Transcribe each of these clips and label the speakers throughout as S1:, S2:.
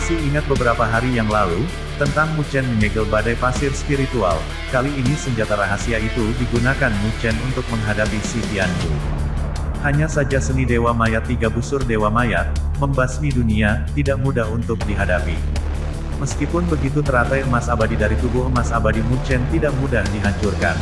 S1: Masih ingat beberapa hari yang lalu, tentang Mu Chen menyegel badai pasir spiritual, kali ini senjata rahasia itu digunakan Mu Chen untuk menghadapi si Tianyu. Hanya saja seni Dewa Mayat tiga busur Dewa Mayat, membasmi dunia, tidak mudah untuk dihadapi. Meskipun begitu teratai emas abadi dari tubuh emas abadi Mu Chen tidak mudah dihancurkan.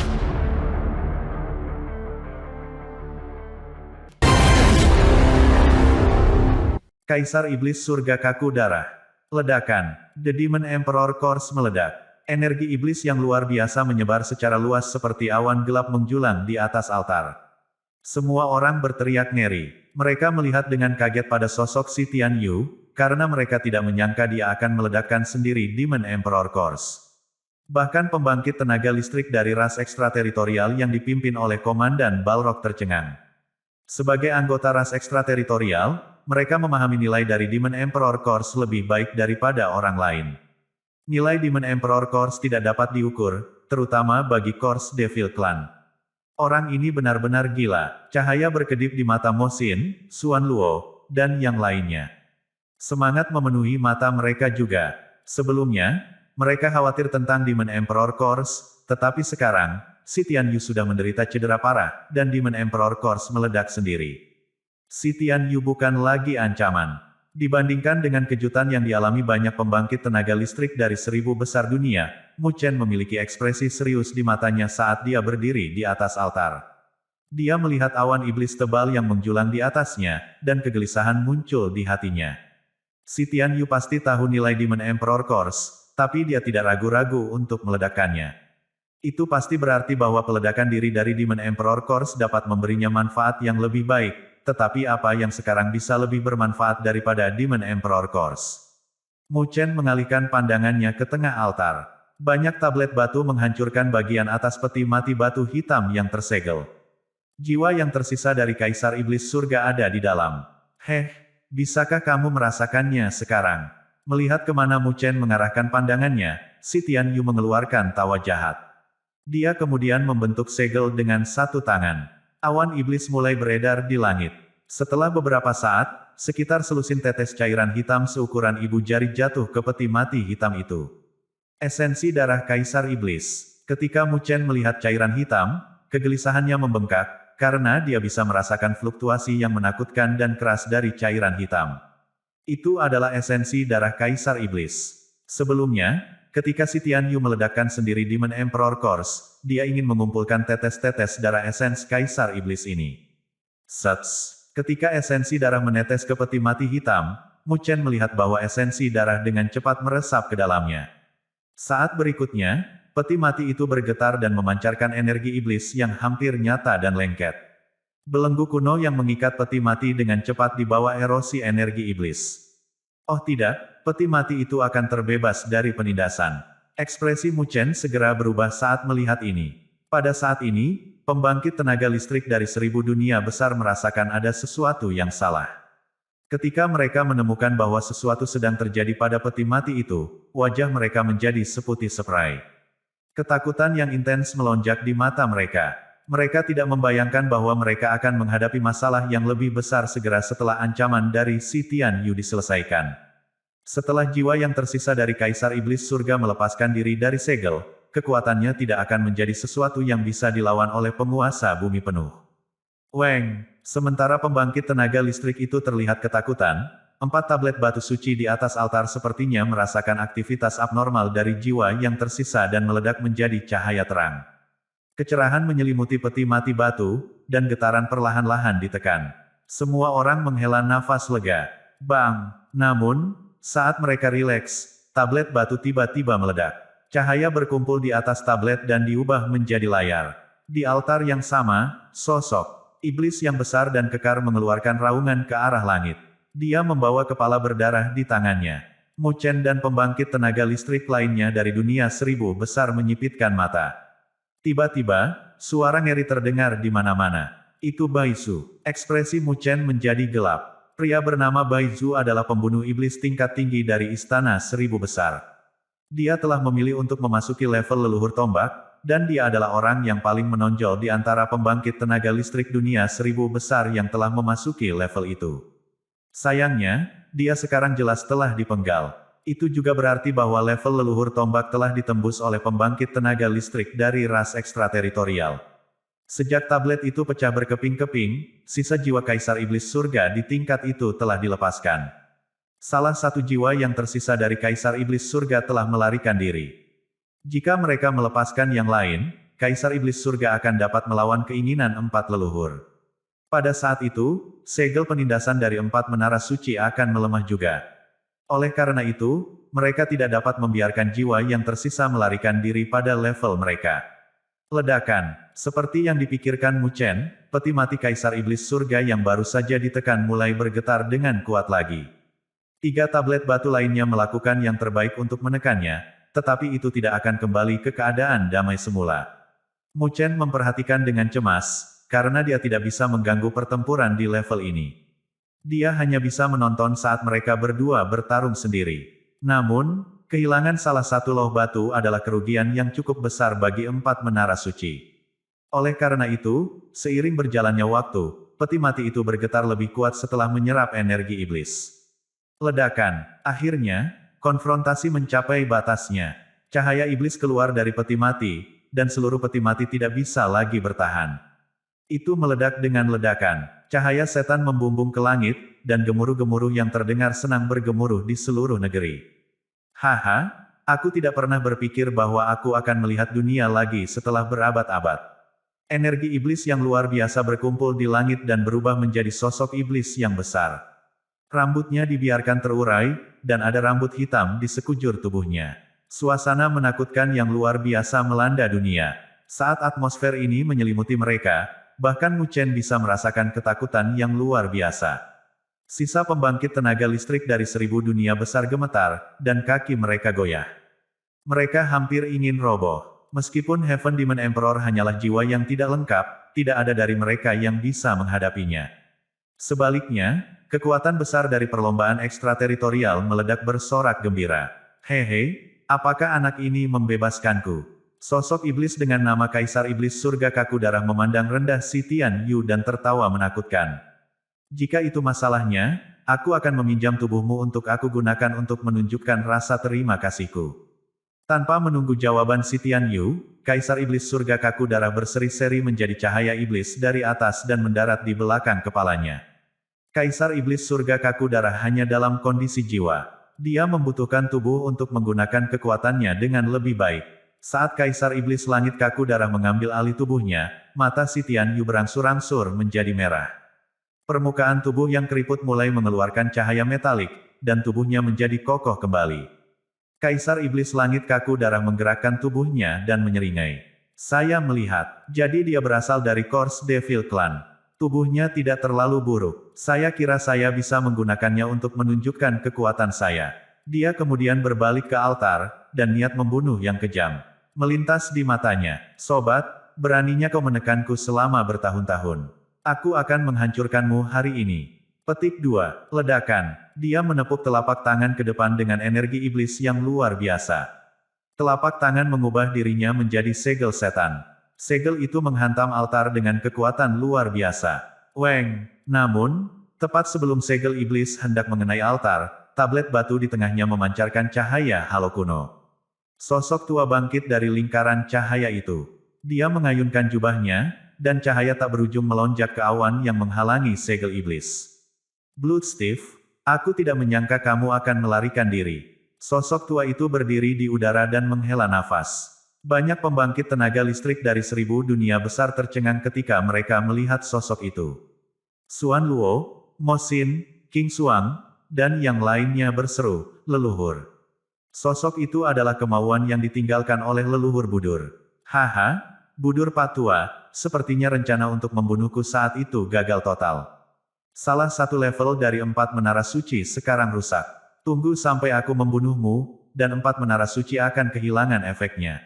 S1: Kaisar Iblis Surga Kaku Darah. Ledakan. The Demon Emperor Course meledak. Energi iblis yang luar biasa menyebar secara luas seperti awan gelap menjulang di atas altar. Semua orang berteriak ngeri. Mereka melihat dengan kaget pada sosok si Tianyu, karena mereka tidak menyangka dia akan meledakkan sendiri Demon Emperor Course. Bahkan pembangkit tenaga listrik dari ras ekstrateritorial yang dipimpin oleh Komandan Balrog tercengang. Sebagai anggota ras ekstrateritorial, mereka memahami nilai dari Demon Emperor Course lebih baik daripada orang lain. Nilai Demon Emperor Course tidak dapat diukur, terutama bagi Course Devil Clan. Orang ini benar-benar gila. Cahaya berkedip di mata Mo Xin, Xuan Luo, dan yang lainnya. Semangat memenuhi mata mereka juga. Sebelumnya, mereka khawatir tentang Demon Emperor Course, tetapi sekarang, si Tianyu sudah menderita cedera parah, dan Demon Emperor Course meledak sendiri. Si Tianyu bukan lagi ancaman. Dibandingkan dengan kejutan yang dialami banyak pembangkit tenaga listrik dari 1000 besar dunia, Mu Chen memiliki ekspresi serius di matanya saat dia berdiri di atas altar. Dia melihat awan iblis tebal yang menjulang di atasnya, dan kegelisahan muncul di hatinya. Si Tianyu pasti tahu nilai Demon Emperor Course, tapi dia tidak ragu-ragu untuk meledakkannya. Itu pasti berarti bahwa peledakan diri dari Demon Emperor Course dapat memberinya manfaat yang lebih baik. Tetapi apa yang sekarang bisa lebih bermanfaat daripada Demon Emperor Course? Mu Chen mengalihkan pandangannya ke tengah altar. Banyak tablet batu menghancurkan bagian atas peti mati batu hitam yang tersegel. Jiwa yang tersisa dari Kaisar Iblis Surga ada di dalam. Bisakah kamu merasakannya sekarang? Melihat kemana Mu Chen mengarahkan pandangannya, si Tianyu mengeluarkan tawa jahat. Dia kemudian membentuk segel dengan satu tangan. Awan iblis mulai beredar di langit. Setelah beberapa saat, sekitar selusin tetes cairan hitam seukuran ibu jari jatuh ke peti mati hitam itu. Esensi darah Kaisar Iblis. Ketika Mu Chen melihat cairan hitam, kegelisahannya membengkak, karena dia bisa merasakan fluktuasi yang menakutkan dan keras dari cairan hitam. Itu adalah esensi darah Kaisar Iblis. Sebelumnya, ketika si Tianyu meledakkan sendiri Demon Emperor Course, dia ingin mengumpulkan tetes-tetes darah esens Kaisar Iblis ini. Ketika esensi darah menetes ke peti mati hitam, Mu Chen melihat bahwa esensi darah dengan cepat meresap ke dalamnya. Saat berikutnya, peti mati itu bergetar dan memancarkan energi iblis yang hampir nyata dan lengket. Belenggu kuno yang mengikat peti mati dengan cepat dibawa erosi energi iblis. Oh tidak, peti mati itu akan terbebas dari penindasan. Ekspresi Mu Chen segera berubah saat melihat ini. Pada saat ini, pembangkit tenaga listrik dari 1000 dunia besar merasakan ada sesuatu yang salah. Ketika mereka menemukan bahwa sesuatu sedang terjadi pada peti mati itu, wajah mereka menjadi seputih seprai. Ketakutan yang intens melonjak di mata mereka. Mereka tidak membayangkan bahwa mereka akan menghadapi masalah yang lebih besar segera setelah ancaman dari si Tianyu diselesaikan. Setelah jiwa yang tersisa dari Kaisar Iblis Surga melepaskan diri dari segel, kekuatannya tidak akan menjadi sesuatu yang bisa dilawan oleh penguasa bumi penuh. Sementara pembangkit tenaga listrik itu terlihat ketakutan, 4 tablet batu suci di atas altar sepertinya merasakan aktivitas abnormal dari jiwa yang tersisa dan meledak menjadi cahaya terang. Kecerahan menyelimuti peti mati batu, dan getaran perlahan-lahan ditekan. Semua orang menghela nafas lega. Bang! Namun, saat mereka rileks, tablet batu tiba-tiba meledak. Cahaya berkumpul di atas tablet dan diubah menjadi layar. Di altar yang sama, sosok iblis yang besar dan kekar mengeluarkan raungan ke arah langit. Dia membawa kepala berdarah di tangannya. Mu Chen dan pembangkit tenaga listrik lainnya dari dunia 1000 besar menyipitkan mata. Tiba-tiba, suara ngeri terdengar di mana-mana. Itu Baizu. Ekspresi Mu Chen menjadi gelap. Pria bernama Baizu adalah pembunuh iblis tingkat tinggi dari Istana 1000 Besar. Dia telah memilih untuk memasuki level leluhur tombak, dan dia adalah orang yang paling menonjol di antara pembangkit tenaga listrik dunia 1000 Besar yang telah memasuki level itu. Sayangnya, dia sekarang jelas telah dipenggal. Itu juga berarti bahwa level leluhur tombak telah ditembus oleh pembangkit tenaga listrik dari ras ekstrateritorial. Sejak tablet itu pecah berkeping-keping, sisa jiwa Kaisar Iblis Surga di tingkat itu telah dilepaskan. Salah satu jiwa yang tersisa dari Kaisar Iblis Surga telah melarikan diri. Jika mereka melepaskan yang lain, Kaisar Iblis Surga akan dapat melawan keinginan 4 leluhur. Pada saat itu, segel penindasan dari 4 menara suci akan melemah juga. Oleh karena itu, mereka tidak dapat membiarkan jiwa yang tersisa melarikan diri pada level mereka. Ledakan, seperti yang dipikirkan Mu Chen, peti mati Kaisar Iblis Surga yang baru saja ditekan mulai bergetar dengan kuat lagi. 3 tablet batu lainnya melakukan yang terbaik untuk menekannya, tetapi itu tidak akan kembali ke keadaan damai semula. Mu Chen memperhatikan dengan cemas, karena dia tidak bisa mengganggu pertempuran di level ini. Dia hanya bisa menonton saat mereka berdua bertarung sendiri. Namun, kehilangan salah satu loh batu adalah kerugian yang cukup besar bagi 4 menara suci. Oleh karena itu, seiring berjalannya waktu, peti mati itu bergetar lebih kuat setelah menyerap energi iblis. Ledakan. Akhirnya, konfrontasi mencapai batasnya. Cahaya iblis keluar dari peti mati, dan seluruh peti mati tidak bisa lagi bertahan. Itu meledak dengan ledakan. Cahaya setan membumbung ke langit, dan gemuruh-gemuruh yang terdengar senang bergemuruh di seluruh negeri. Haha, aku tidak pernah berpikir bahwa aku akan melihat dunia lagi setelah berabad-abad. Energi iblis yang luar biasa berkumpul di langit dan berubah menjadi sosok iblis yang besar. Rambutnya dibiarkan terurai, dan ada rambut hitam di sekujur tubuhnya. Suasana menakutkan yang luar biasa melanda dunia. Saat atmosfer ini menyelimuti mereka, bahkan Mu Chen bisa merasakan ketakutan yang luar biasa. Sisa pembangkit tenaga listrik dari 1000 dunia besar gemetar, dan kaki mereka goyah. Mereka hampir ingin roboh. Meskipun Heaven Demon Emperor hanyalah jiwa yang tidak lengkap, tidak ada dari mereka yang bisa menghadapinya. Sebaliknya, kekuatan besar dari perlombaan ekstrateritorial meledak bersorak gembira. Hehe, apakah anak ini membebaskanku? Sosok iblis dengan nama Kaisar Iblis Surga Kaku Darah memandang rendah si Tian Yu dan tertawa menakutkan. Jika itu masalahnya, aku akan meminjam tubuhmu untuk aku gunakan untuk menunjukkan rasa terima kasihku. Tanpa menunggu jawaban si Tian Yu, Kaisar Iblis Surga Kaku Darah berseri-seri menjadi cahaya iblis dari atas dan mendarat di belakang kepalanya. Kaisar Iblis Surga Kaku Darah hanya dalam kondisi jiwa. Dia membutuhkan tubuh untuk menggunakan kekuatannya dengan lebih baik. Saat Kaisar Iblis Langit Kaku Darah mengambil alih tubuhnya, mata si Tian Yu berangsur-angsur menjadi merah. Permukaan tubuh yang keriput mulai mengeluarkan cahaya metalik, dan tubuhnya menjadi kokoh kembali. Kaisar Iblis Langit Kaku Darah menggerakkan tubuhnya dan menyeringai. Saya melihat, jadi dia berasal dari Kors Devil Clan. Tubuhnya tidak terlalu buruk. Saya kira saya bisa menggunakannya untuk menunjukkan kekuatan saya. Dia kemudian berbalik ke altar, dan niat membunuh yang kejam melintas di matanya. Sobat, beraninya kau menekanku selama bertahun-tahun. Aku akan menghancurkanmu hari ini. Petik 2. Ledakan. Dia menepuk telapak tangan ke depan dengan energi iblis yang luar biasa. Telapak tangan mengubah dirinya menjadi segel setan. Segel itu menghantam altar dengan kekuatan luar biasa. Weng. Namun, tepat sebelum segel iblis hendak mengenai altar, tablet batu di tengahnya memancarkan cahaya halo kuno. Sosok tua bangkit dari lingkaran cahaya itu. Dia mengayunkan jubahnya, dan cahaya tak berujung melonjak ke awan yang menghalangi segel iblis. Blood Steve, aku tidak menyangka kamu akan melarikan diri. Sosok tua itu berdiri di udara dan menghela nafas. Banyak pembangkit tenaga listrik dari 1000 dunia besar tercengang ketika mereka melihat sosok itu. Xuan Luo, Mo Xin, King Xuang, dan yang lainnya berseru, leluhur. Sosok itu adalah kemauan yang ditinggalkan oleh leluhur Budur. Haha, Budur Patua, sepertinya rencana untuk membunuhku saat itu gagal total. Salah satu level dari 4 menara suci sekarang rusak. Tunggu sampai aku membunuhmu, dan 4 menara suci akan kehilangan efeknya.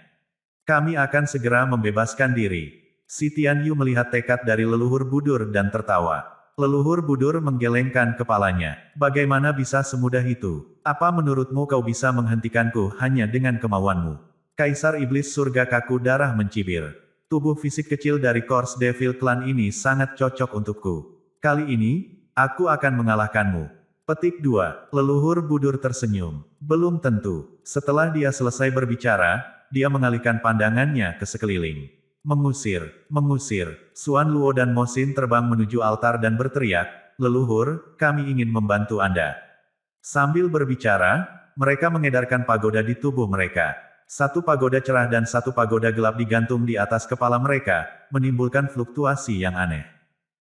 S1: Kami akan segera membebaskan diri. Si Tian Yu melihat tekad dari leluhur Budur dan tertawa. Leluhur Budur menggelengkan kepalanya. Bagaimana bisa semudah itu? Apa menurutmu kau bisa menghentikanku hanya dengan kemauanmu? Kaisar Iblis Surga Kaku Darah mencibir. Tubuh fisik kecil dari Kors Devil Clan ini sangat cocok untukku. Kali ini, aku akan mengalahkanmu. Petik 2. Leluhur Budur tersenyum. Belum tentu. Setelah dia selesai berbicara, dia mengalihkan pandangannya ke sekeliling. Mengusir, mengusir. Suan Luo dan Mo Xin terbang menuju altar dan berteriak, "Leluhur, kami ingin membantu Anda." Sambil berbicara, mereka mengedarkan pagoda di tubuh mereka. Satu pagoda cerah dan satu pagoda gelap digantung di atas kepala mereka, menimbulkan fluktuasi yang aneh.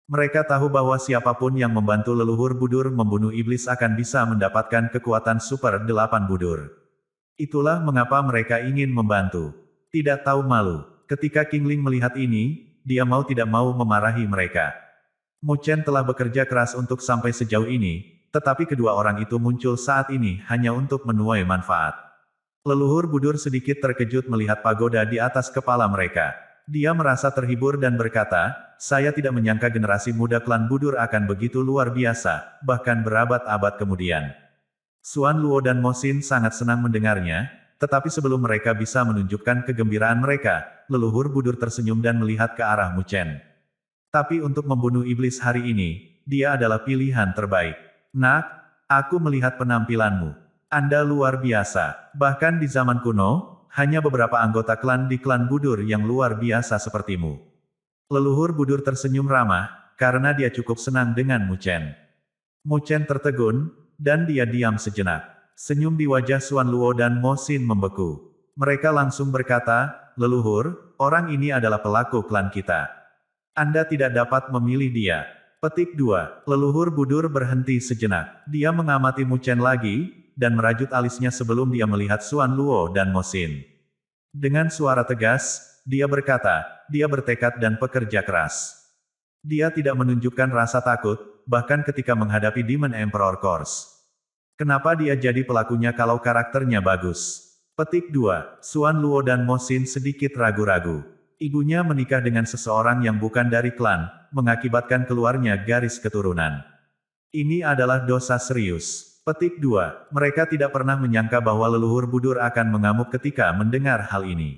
S1: Mereka tahu bahwa siapapun yang membantu leluhur Budur membunuh iblis akan bisa mendapatkan kekuatan super 8 Budur. Itulah mengapa mereka ingin membantu. Tidak tahu malu. Ketika King Ling melihat ini, dia mau tidak mau memarahi mereka. Mu Chen telah bekerja keras untuk sampai sejauh ini, tetapi kedua orang itu muncul saat ini hanya untuk menuai manfaat. Leluhur Budur sedikit terkejut melihat pagoda di atas kepala mereka. Dia merasa terhibur dan berkata, "Saya tidak menyangka generasi muda klan Budur akan begitu luar biasa, bahkan berabad-abad kemudian." Suan Luo dan Mo Xin sangat senang mendengarnya, tetapi sebelum mereka bisa menunjukkan kegembiraan mereka, leluhur Budur tersenyum dan melihat ke arah Mu Chen. "Tapi untuk membunuh iblis hari ini, dia adalah pilihan terbaik. Nak, aku melihat penampilanmu. Anda luar biasa. Bahkan di zaman kuno, hanya beberapa anggota klan di klan Budur yang luar biasa sepertimu." Leluhur Budur tersenyum ramah, karena dia cukup senang dengan Mu Chen. Mu Chen tertegun, dan dia diam sejenak. Senyum di wajah Suan Luo dan Mo Xin membeku. Mereka langsung berkata, "Leluhur, orang ini adalah pelaku klan kita. Anda tidak dapat memilih dia." Petik 2. Leluhur Budur berhenti sejenak. Dia mengamati Mu Chen lagi, dan merajut alisnya sebelum dia melihat Suan Luo dan Mo Xin. Dengan suara tegas, dia berkata, dia bertekad dan pekerja keras. Dia tidak menunjukkan rasa takut, bahkan ketika menghadapi Demon Emperor Course. Kenapa dia jadi pelakunya kalau karakternya bagus? Petik 2. Suan Luo dan Mo Xin sedikit ragu-ragu. Ibunya menikah dengan seseorang yang bukan dari klan, mengakibatkan keluarnya garis keturunan. Ini adalah dosa serius. Petik 2. Mereka tidak pernah menyangka bahwa leluhur Budur akan mengamuk ketika mendengar hal ini.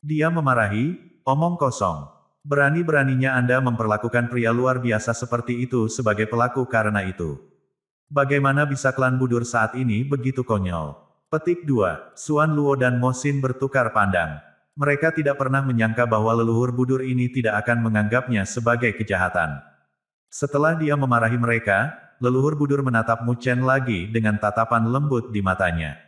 S1: Dia memarahi, "Omong kosong. Berani-beraninya Anda memperlakukan pria luar biasa seperti itu sebagai pelaku karena itu. Bagaimana bisa klan Budur saat ini begitu konyol?" Petik 2. Suan Luo dan Mo Xin bertukar pandang. Mereka tidak pernah menyangka bahwa leluhur Budur ini tidak akan menganggapnya sebagai kejahatan. Setelah dia memarahi mereka, leluhur Budur menatap Mu Chen lagi dengan tatapan lembut di matanya.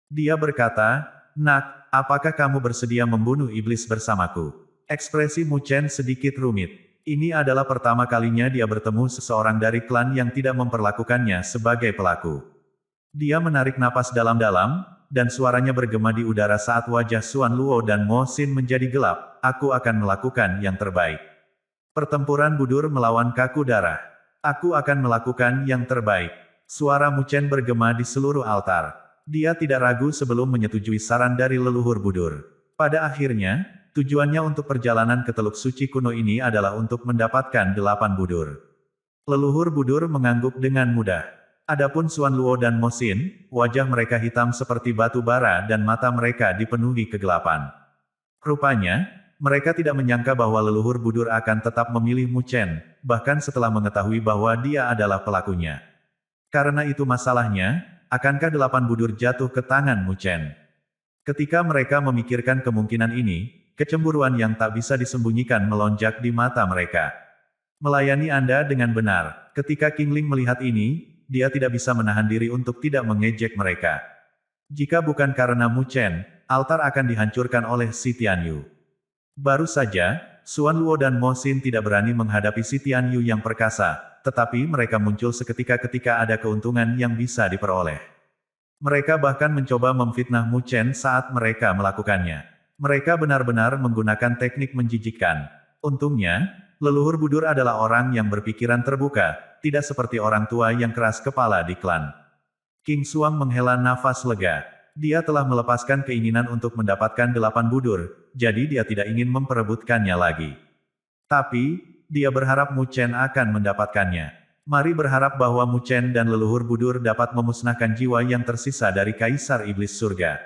S1: Dia berkata, "Nak, apakah kamu bersedia membunuh iblis bersamaku?" Ekspresi Mu Chen sedikit rumit. Ini adalah pertama kalinya dia bertemu seseorang dari klan yang tidak memperlakukannya sebagai pelaku. Dia menarik napas dalam-dalam, dan suaranya bergema di udara saat wajah Suan Luo dan Mo Xin menjadi gelap. "Aku akan melakukan yang terbaik. Pertempuran Budur melawan Kaku Darah. Aku akan melakukan yang terbaik." Suara Mu Chen bergema di seluruh altar. Dia tidak ragu sebelum menyetujui saran dari leluhur Budur. Pada akhirnya, tujuannya untuk perjalanan ke Teluk Suci kuno ini adalah untuk mendapatkan 8 Budur. Leluhur Budur mengangguk dengan mudah. Adapun Suan Luo dan Mo Xin, wajah mereka hitam seperti batu bara dan mata mereka dipenuhi kegelapan. Rupanya, mereka tidak menyangka bahwa leluhur Budur akan tetap memilih Mu Chen, bahkan setelah mengetahui bahwa dia adalah pelakunya. Karena itu masalahnya, akankah 8 Budur jatuh ke tangan Mu Chen? Ketika mereka memikirkan kemungkinan ini, kecemburuan yang tak bisa disembunyikan melonjak di mata mereka. "Melayani Anda dengan benar." Ketika King Ling melihat ini, dia tidak bisa menahan diri untuk tidak mengejek mereka. Jika bukan karena Mu Chen, altar akan dihancurkan oleh Si Tianyu. Baru saja, Suan Luo dan Mo Xin tidak berani menghadapi Si Tianyu yang perkasa, tetapi mereka muncul seketika ketika ada keuntungan yang bisa diperoleh. Mereka bahkan mencoba memfitnah Mu Chen saat mereka melakukannya. Mereka benar-benar menggunakan teknik menjijikkan. Untungnya, leluhur Budur adalah orang yang berpikiran terbuka, tidak seperti orang tua yang keras kepala di klan. King Suang menghela nafas lega. Dia telah melepaskan keinginan untuk mendapatkan 8 Budur, jadi dia tidak ingin memperebutkannya lagi. Tapi, dia berharap Mu Chen akan mendapatkannya. Mari berharap bahwa Mu Chen dan leluhur Budur dapat memusnahkan jiwa yang tersisa dari Kaisar Iblis Surga.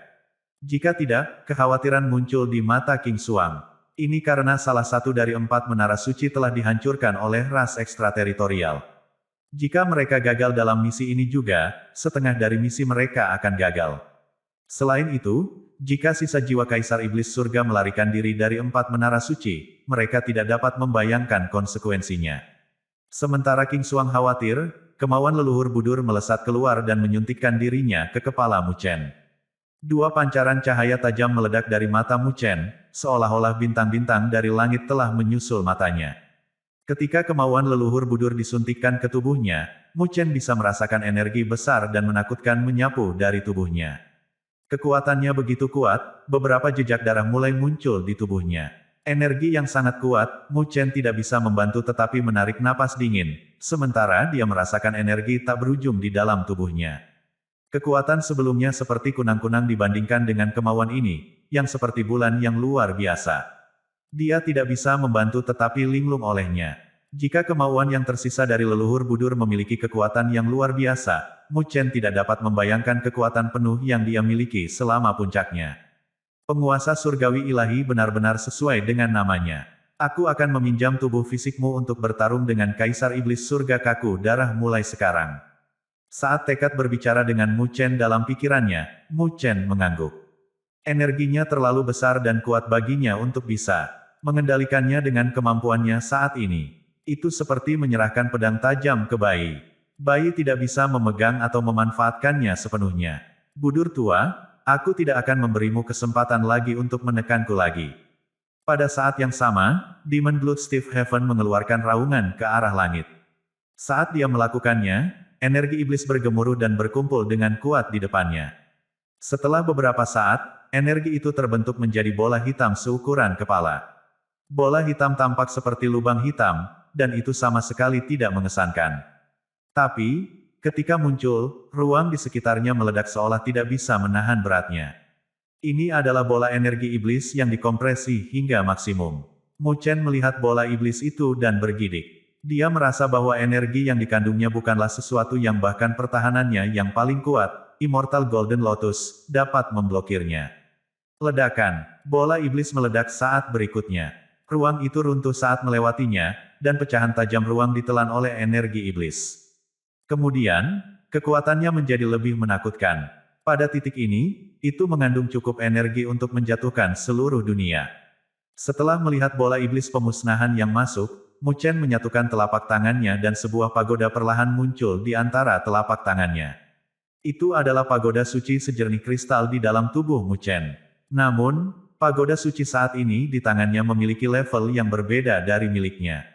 S1: Jika tidak, kekhawatiran muncul di mata King Suang. Ini karena salah satu dari 4 menara suci telah dihancurkan oleh ras ekstrateritorial. Jika mereka gagal dalam misi ini juga, setengah dari misi mereka akan gagal. Selain itu, jika sisa jiwa Kaisar Iblis Surga melarikan diri dari 4 menara suci, mereka tidak dapat membayangkan konsekuensinya. Sementara King Xuang khawatir, kemauan leluhur Budur melesat keluar dan menyuntikkan dirinya ke kepala Mu Chen. 2 pancaran cahaya tajam meledak dari mata Mu Chen, seolah-olah bintang-bintang dari langit telah menyusul matanya. Ketika kemauan leluhur Budur disuntikkan ke tubuhnya, Mu Chen bisa merasakan energi besar dan menakutkan menyapu dari tubuhnya. Kekuatannya begitu kuat, beberapa jejak darah mulai muncul di tubuhnya. Energi yang sangat kuat, Mu Chen tidak bisa membantu tetapi menarik napas dingin, sementara dia merasakan energi tak berujung di dalam tubuhnya. Kekuatan sebelumnya seperti kunang-kunang dibandingkan dengan kemauan ini, yang seperti bulan yang luar biasa. Dia tidak bisa membantu tetapi linglung olehnya. Jika kemauan yang tersisa dari leluhur Budur memiliki kekuatan yang luar biasa, Mu Chen tidak dapat membayangkan kekuatan penuh yang dia miliki selama puncaknya. Penguasa surgawi ilahi benar-benar sesuai dengan namanya. Aku akan meminjam tubuh fisikmu untuk bertarung dengan Kaisar Iblis Surga Kaku Darah mulai sekarang. Saat tekad berbicara dengan Mu Chen dalam pikirannya, Mu Chen mengangguk. Energinya terlalu besar dan kuat baginya untuk bisa mengendalikannya dengan kemampuannya saat ini. Itu seperti menyerahkan pedang tajam ke bayi. Bayi tidak bisa memegang atau memanfaatkannya sepenuhnya. Budur tua, aku tidak akan memberimu kesempatan lagi untuk menekanku lagi. Pada saat yang sama, Demon Blood Steve Heaven mengeluarkan raungan ke arah langit. Saat dia melakukannya, energi iblis bergemuruh dan berkumpul dengan kuat di depannya. Setelah beberapa saat, energi itu terbentuk menjadi bola hitam seukuran kepala. Bola hitam tampak seperti lubang hitam, dan itu sama sekali tidak mengesankan. Tapi, ketika muncul, ruang di sekitarnya meledak seolah tidak bisa menahan beratnya. Ini adalah bola energi iblis yang dikompresi hingga maksimum. Mu Chen melihat bola iblis itu dan bergidik. Dia merasa bahwa energi yang dikandungnya bukanlah sesuatu yang bahkan pertahanannya yang paling kuat, Immortal Golden Lotus, dapat memblokirnya. Ledakan. Bola iblis meledak saat berikutnya. Ruang itu runtuh saat melewatinya, dan pecahan tajam ruang ditelan oleh energi iblis. Kemudian, kekuatannya menjadi lebih menakutkan. Pada titik ini, itu mengandung cukup energi untuk menjatuhkan seluruh dunia. Setelah melihat bola iblis pemusnahan yang masuk, Mu Chen menyatukan telapak tangannya dan sebuah pagoda perlahan muncul di antara telapak tangannya. Itu adalah pagoda suci sejernih kristal di dalam tubuh Mu Chen. Namun, pagoda suci saat ini di tangannya memiliki level yang berbeda dari miliknya.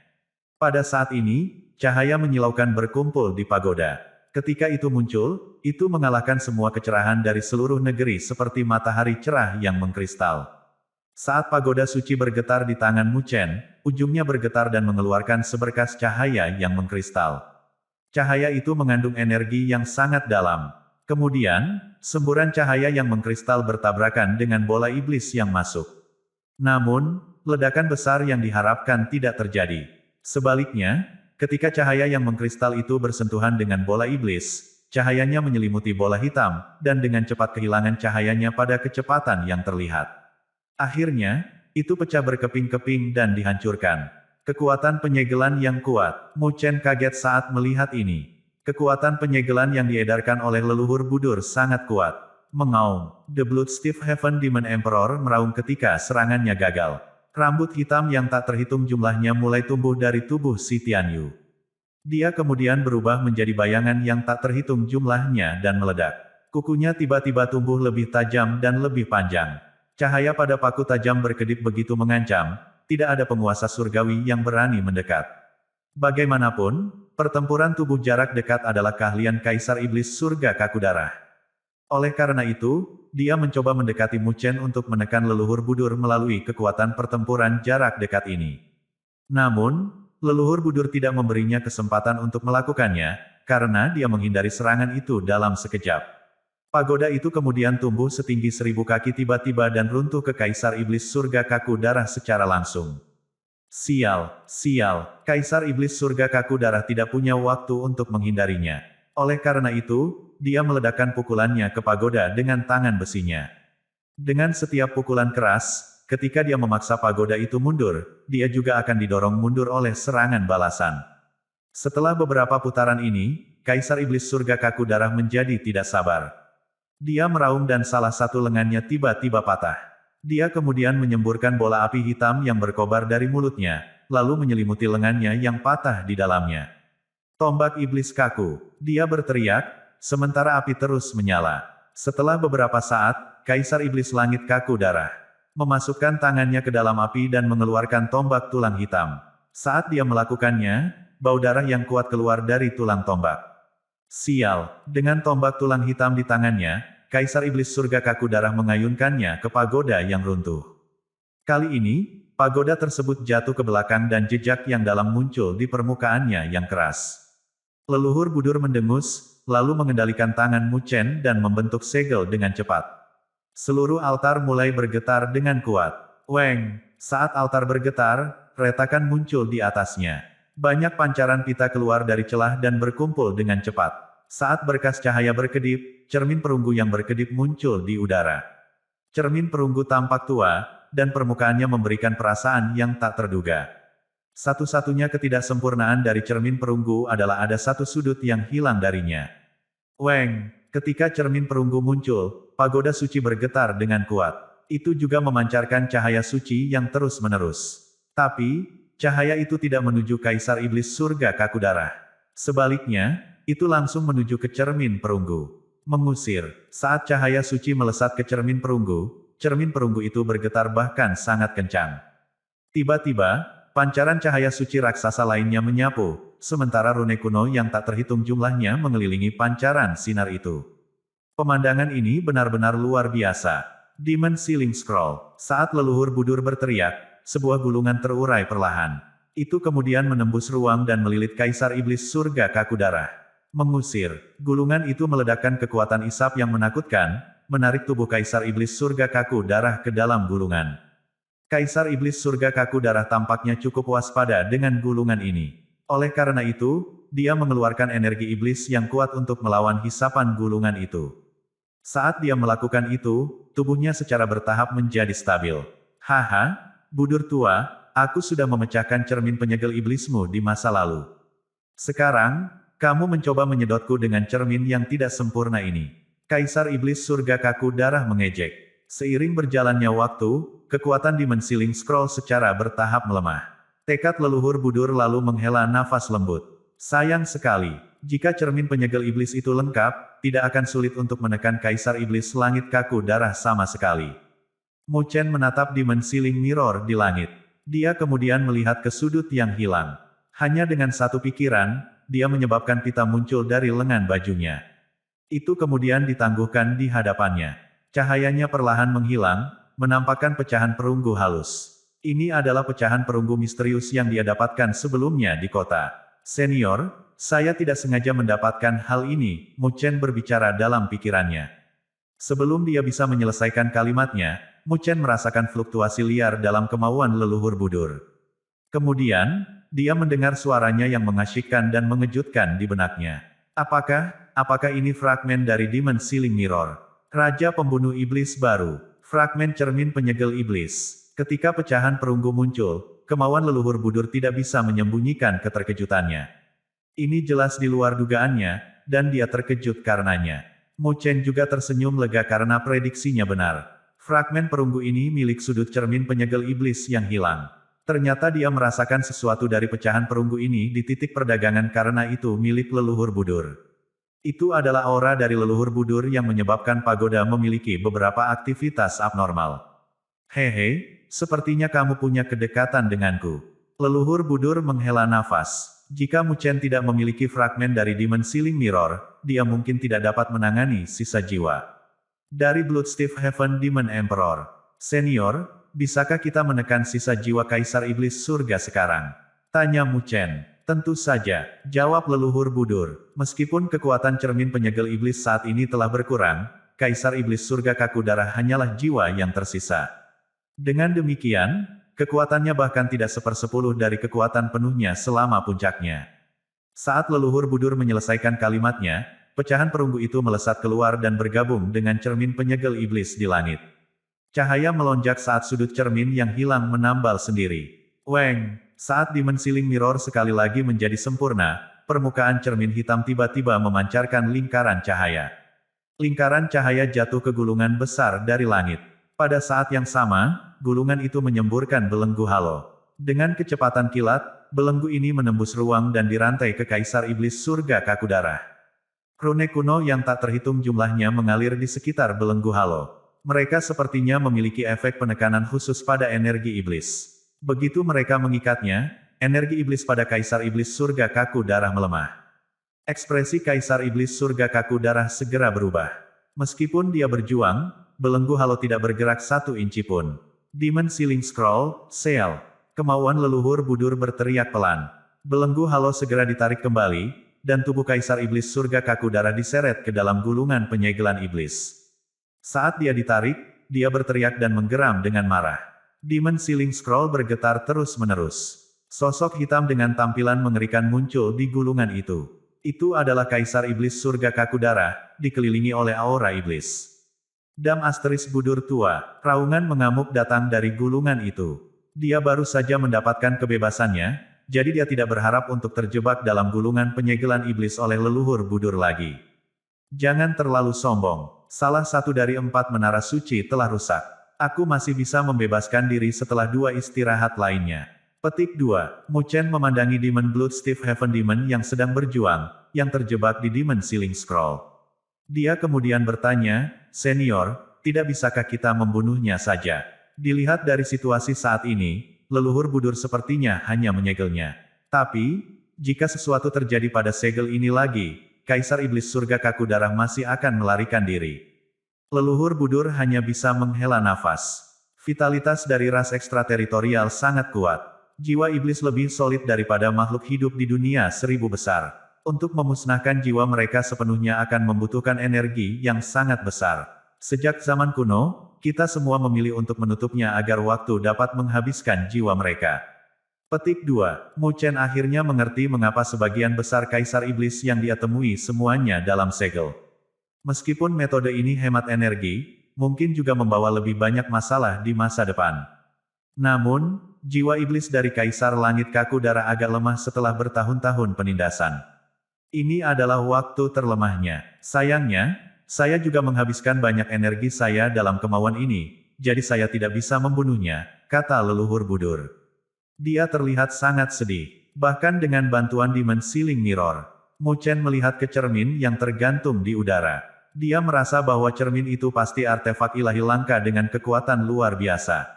S1: Pada saat ini, cahaya menyilaukan berkumpul di pagoda. Ketika itu muncul, itu mengalahkan semua kecerahan dari seluruh negeri seperti matahari cerah yang mengkristal. Saat pagoda suci bergetar di tangan Mu Chen, ujungnya bergetar dan mengeluarkan seberkas cahaya yang mengkristal. Cahaya itu mengandung energi yang sangat dalam. Kemudian, semburan cahaya yang mengkristal bertabrakan dengan bola iblis yang masuk. Namun, ledakan besar yang diharapkan tidak terjadi. Sebaliknya, ketika cahaya yang mengkristal itu bersentuhan dengan bola iblis, cahayanya menyelimuti bola hitam, dan dengan cepat kehilangan cahayanya pada kecepatan yang terlihat. Akhirnya, itu pecah berkeping-keping dan dihancurkan. Kekuatan penyegelan yang kuat. Mu Chen kaget saat melihat ini. Kekuatan penyegelan yang diedarkan oleh leluhur Budur sangat kuat. Mengaum. The Blood Steve Heaven Demon Emperor meraung ketika serangannya gagal. Rambut hitam yang tak terhitung jumlahnya mulai tumbuh dari tubuh si Tianyu. Dia kemudian berubah menjadi bayangan yang tak terhitung jumlahnya dan meledak. Kukunya tiba-tiba tumbuh lebih tajam dan lebih panjang. Cahaya pada paku tajam berkedip begitu mengancam, tidak ada penguasa surgawi yang berani mendekat. Bagaimanapun, pertempuran tubuh jarak dekat adalah keahlian Kaisar Iblis Surga Kaku Darah. Oleh karena itu, dia mencoba mendekati Mu Chen untuk menekan leluhur Budur melalui kekuatan pertempuran jarak dekat ini. Namun, leluhur Budur tidak memberinya kesempatan untuk melakukannya, karena dia menghindari serangan itu dalam sekejap. Pagoda itu kemudian tumbuh setinggi 1000 kaki tiba-tiba dan runtuh ke Kaisar Iblis Surga Kaku Darah secara langsung. Sial, sial, Kaisar Iblis Surga Kaku Darah tidak punya waktu untuk menghindarinya. Oleh karena itu, dia meledakkan pukulannya ke pagoda dengan tangan besinya. Dengan setiap pukulan keras, ketika dia memaksa pagoda itu mundur, dia juga akan didorong mundur oleh serangan balasan. Setelah beberapa putaran ini, Kaisar Iblis Surga Kaku Darah menjadi tidak sabar. Dia meraung dan salah satu lengannya tiba-tiba patah. Dia kemudian menyemburkan bola api hitam yang berkobar dari mulutnya, lalu menyelimuti lengannya yang patah di dalamnya. Tombak Iblis Kaku, dia berteriak, sementara api terus menyala. Setelah beberapa saat, Kaisar Iblis Langit Kaku Darah memasukkan tangannya ke dalam api dan mengeluarkan tombak tulang hitam. Saat dia melakukannya, bau darah yang kuat keluar dari tulang tombak. Sial, dengan tombak tulang hitam di tangannya, Kaisar Iblis Surga Kaku Darah mengayunkannya ke pagoda yang runtuh. Kali ini, pagoda tersebut jatuh ke belakang dan jejak yang dalam muncul di permukaannya yang keras. Leluhur Budur mendengus, lalu mengendalikan tangan Mu Chen dan membentuk segel dengan cepat. Seluruh altar mulai bergetar dengan kuat. Weng, saat altar bergetar, retakan muncul di atasnya. Banyak pancaran pita keluar dari celah dan berkumpul dengan cepat. Saat berkas cahaya berkedip, cermin perunggu yang berkedip muncul di udara. Cermin perunggu tampak tua, dan permukaannya memberikan perasaan yang tak terduga. Satu-satunya ketidaksempurnaan dari cermin perunggu adalah ada satu sudut yang hilang darinya. Weng, ketika cermin perunggu muncul, pagoda suci bergetar dengan kuat. Itu juga memancarkan cahaya suci yang terus-menerus. Tapi, cahaya itu tidak menuju Kaisar Iblis Surga Kaku Darah. Sebaliknya, itu langsung menuju ke cermin perunggu. Mengusir, saat cahaya suci melesat ke cermin perunggu itu bergetar bahkan sangat kencang. Tiba-tiba, pancaran cahaya suci raksasa lainnya menyapu, sementara rune kuno yang tak terhitung jumlahnya mengelilingi pancaran sinar itu. Pemandangan ini benar-benar luar biasa. Demon Sealing Scroll. Saat leluhur Budur berteriak, sebuah gulungan terurai perlahan. Itu kemudian menembus ruang dan melilit Kaisar Iblis Surga Kaku Darah. Mengusir, gulungan itu meledakkan kekuatan isap yang menakutkan, menarik tubuh Kaisar Iblis Surga Kaku Darah ke dalam gulungan. Kaisar Iblis Surga Kaku Darah tampaknya cukup waspada dengan gulungan ini. Oleh karena itu, dia mengeluarkan energi iblis yang kuat untuk melawan hisapan gulungan itu. Saat dia melakukan itu, tubuhnya secara bertahap menjadi stabil. Haha, Budur tua, aku sudah memecahkan cermin penyegel iblismu di masa lalu. Sekarang, kamu mencoba menyedotku dengan cermin yang tidak sempurna ini. Kaisar Iblis Surga Kaku Darah mengejek. Seiring berjalannya waktu, kekuatan Demon Sealing Scroll secara bertahap melemah. Tekad leluhur Budur lalu menghela nafas lembut. Sayang sekali, jika cermin penyegel iblis itu lengkap, tidak akan sulit untuk menekan Kaisar Iblis Langit Kaku Darah sama sekali. Mu Chen menatap Demon Sealing Mirror di langit. Dia kemudian melihat ke sudut yang hilang. Hanya dengan satu pikiran, dia menyebabkan pita muncul dari lengan bajunya. Itu kemudian ditangguhkan di hadapannya. Cahayanya perlahan menghilang, menampakkan pecahan perunggu halus. Ini adalah pecahan perunggu misterius yang dia dapatkan sebelumnya di kota. Senior, saya tidak sengaja mendapatkan hal ini, Mu Chen berbicara dalam pikirannya. Sebelum dia bisa menyelesaikan kalimatnya, Mu Chen merasakan fluktuasi liar dalam kemauan leluhur Budur. Kemudian, dia mendengar suaranya yang mengasyikkan dan mengejutkan di benaknya. Apakah ini fragmen dari Demon Sealing Mirror? Raja Pembunuh Iblis Baru. Fragmen cermin penyegel iblis. Ketika pecahan perunggu muncul, kemauan leluhur Budur tidak bisa menyembunyikan keterkejutannya. Ini jelas di luar dugaannya, dan dia terkejut karenanya. Mu Chen juga tersenyum lega karena prediksinya benar. Fragmen perunggu ini milik sudut cermin penyegel iblis yang hilang. Ternyata dia merasakan sesuatu dari pecahan perunggu ini di titik perdagangan karena itu milik leluhur Budur. Itu adalah aura dari leluhur Budur yang menyebabkan pagoda memiliki beberapa aktivitas abnormal. Hehe, sepertinya kamu punya kedekatan denganku. Leluhur Budur menghela nafas. Jika Mu Chen tidak memiliki fragmen dari Demon Sealing Mirror, dia mungkin tidak dapat menangani sisa jiwa. Dari Bloodstiff Heaven Demon Emperor. Senior, bisakah kita menekan sisa jiwa Kaisar Iblis Surga sekarang? Tanya Mu Chen. Tentu saja, jawab leluhur Budur. Meskipun kekuatan cermin penyegel iblis saat ini telah berkurang, Kaisar Iblis Surga Kaku Darah hanyalah jiwa yang tersisa. Dengan demikian, kekuatannya bahkan tidak sepersepuluh dari kekuatan penuhnya selama puncaknya. Saat leluhur Budur menyelesaikan kalimatnya, pecahan perunggu itu melesat keluar dan bergabung dengan cermin penyegel iblis di langit. Cahaya melonjak saat sudut cermin yang hilang menambal sendiri. Weng, Saat Demon Ceiling Mirror sekali lagi menjadi sempurna, permukaan cermin hitam tiba-tiba memancarkan lingkaran cahaya. Lingkaran cahaya jatuh ke gulungan besar dari langit. Pada saat yang sama, gulungan itu menyemburkan belenggu halo. Dengan kecepatan kilat, belenggu ini menembus ruang dan dirantai ke Kaisar Iblis Surga Kaku Darah. Rune kuno yang tak terhitung jumlahnya mengalir di sekitar belenggu halo. Mereka sepertinya memiliki efek penekanan khusus pada energi iblis. Begitu mereka mengikatnya, energi iblis pada Kaisar Iblis Surga Kaku Darah melemah. Ekspresi Kaisar Iblis Surga Kaku Darah segera berubah. Meskipun dia berjuang, belenggu halo tidak bergerak 1 inci pun. Demon Ceiling Scroll, Seal. Kemauan leluhur Budur berteriak pelan. Belenggu halo segera ditarik kembali, dan tubuh Kaisar Iblis Surga Kaku Darah diseret ke dalam gulungan penyegelan iblis. Saat dia ditarik, dia berteriak dan menggeram dengan marah. Demon Ceiling Scroll bergetar terus-menerus. Sosok hitam dengan tampilan mengerikan muncul di gulungan itu. Itu adalah Kaisar Iblis Surga Kaku Darah, dikelilingi oleh aura iblis. Dam Asteris Budur tua, raungan mengamuk datang dari gulungan itu. Dia baru saja mendapatkan kebebasannya, jadi dia tidak berharap untuk terjebak dalam gulungan penyegelan iblis oleh leluhur Budur lagi. Jangan terlalu sombong. Salah satu dari 4 menara suci telah rusak. Aku masih bisa membebaskan diri setelah 2 istirahat lainnya. Petik 2. Mu Chen memandangi Demon Blood Steve Heaven Demon yang sedang berjuang, yang terjebak di Demon Ceiling Scroll. Dia kemudian bertanya, "Senior, tidak bisakah kita membunuhnya saja?" Dilihat dari situasi saat ini, leluhur Budur sepertinya hanya menyegelnya. Tapi, jika sesuatu terjadi pada segel ini lagi, Kaisar Iblis Surga Kaku Darah masih akan melarikan diri. Leluhur Budur hanya bisa menghela nafas. Vitalitas dari ras ekstrateritorial sangat kuat. Jiwa iblis lebih solid daripada makhluk hidup di dunia 1000 besar. Untuk memusnahkan jiwa mereka sepenuhnya akan membutuhkan energi yang sangat besar. Sejak zaman kuno, kita semua memilih untuk menutupnya agar waktu dapat menghabiskan jiwa mereka. Petik 2. Mu Chen akhirnya mengerti mengapa sebagian besar Kaisar Iblis yang dia temui semuanya dalam segel. Meskipun metode ini hemat energi, mungkin juga membawa lebih banyak masalah di masa depan. Namun, jiwa iblis dari Kaisar Langit Kaku Darah agak lemah setelah bertahun-tahun penindasan. Ini adalah waktu terlemahnya. Sayangnya, saya juga menghabiskan banyak energi saya dalam kemauan ini, jadi saya tidak bisa membunuhnya, kata leluhur Budur. Dia terlihat sangat sedih. Bahkan dengan bantuan Demon Ceiling Mirror, Mu Chen melihat ke cermin yang tergantung di udara. Dia merasa bahwa cermin itu pasti artefak ilahi langka dengan kekuatan luar biasa.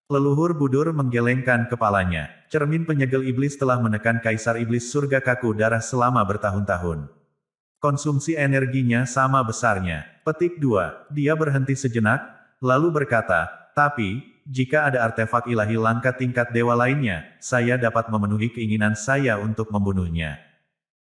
S1: Leluhur Budur menggelengkan kepalanya. Cermin penyegel iblis telah menekan Kaisar Iblis Surga Kaku Darah selama bertahun-tahun. Konsumsi energinya sama besarnya. Petik 2. Dia berhenti sejenak, lalu berkata, "Tapi, jika ada artefak ilahi langka tingkat dewa lainnya, saya dapat memenuhi keinginan saya untuk membunuhnya."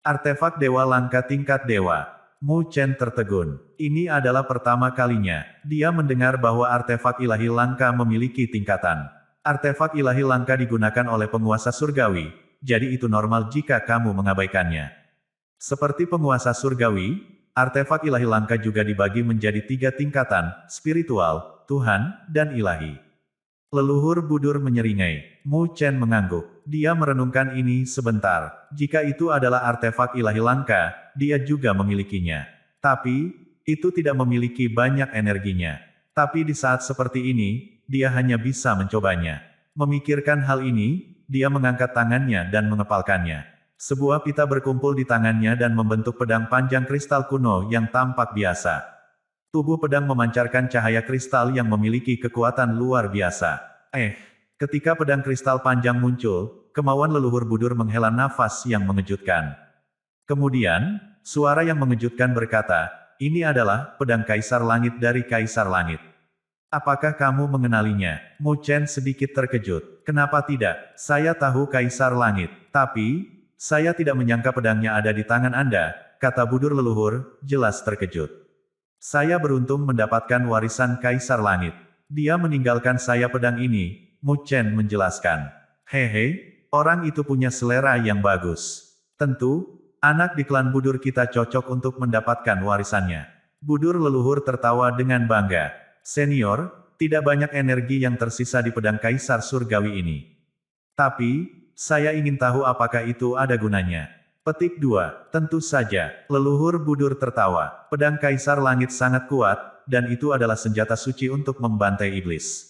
S1: Artefak dewa langka tingkat dewa. Mu Chen tertegun. Ini adalah pertama kalinya dia mendengar bahwa artefak ilahi langka memiliki tingkatan. Artefak ilahi langka digunakan oleh penguasa surgawi, jadi itu normal jika kamu mengabaikannya. Seperti penguasa surgawi, artefak ilahi langka juga dibagi menjadi 3 tingkatan, spiritual, Tuhan, dan ilahi. Leluhur Budur menyeringai. Mu Chen mengangguk. Dia merenungkan ini sebentar. Jika itu adalah artefak ilahi langka, dia juga memilikinya. Tapi, itu tidak memiliki banyak energinya. Tapi di saat seperti ini, dia hanya bisa mencobanya. Memikirkan hal ini, dia mengangkat tangannya dan mengepalkannya. Sebuah pita berkumpul di tangannya dan membentuk pedang panjang kristal kuno yang tampak biasa. Tubuh pedang memancarkan cahaya kristal yang memiliki kekuatan luar biasa. Ketika pedang kristal panjang muncul, kemauan leluhur Budur menghela nafas yang mengejutkan. Kemudian, suara yang mengejutkan berkata, "Ini adalah pedang Kaisar Langit dari Kaisar Langit. Apakah kamu mengenalinya?" Mu Chen sedikit terkejut. "Kenapa tidak? Saya tahu Kaisar Langit. Tapi, saya tidak menyangka pedangnya ada di tangan Anda," kata Budur leluhur, jelas terkejut. "Saya beruntung mendapatkan warisan Kaisar Langit. Dia meninggalkan saya pedang ini," Mu Chen menjelaskan. "Hehe, orang itu punya selera yang bagus. Tentu, anak di klan Budur kita cocok untuk mendapatkan warisannya." Budur leluhur tertawa dengan bangga. "Senior, tidak banyak energi yang tersisa di pedang Kaisar Surgawi ini. Tapi, saya ingin tahu apakah itu ada gunanya. Petik 2. Tentu saja, leluhur Budur tertawa. Pedang Kaisar Langit sangat kuat, dan itu adalah senjata suci untuk membantai iblis.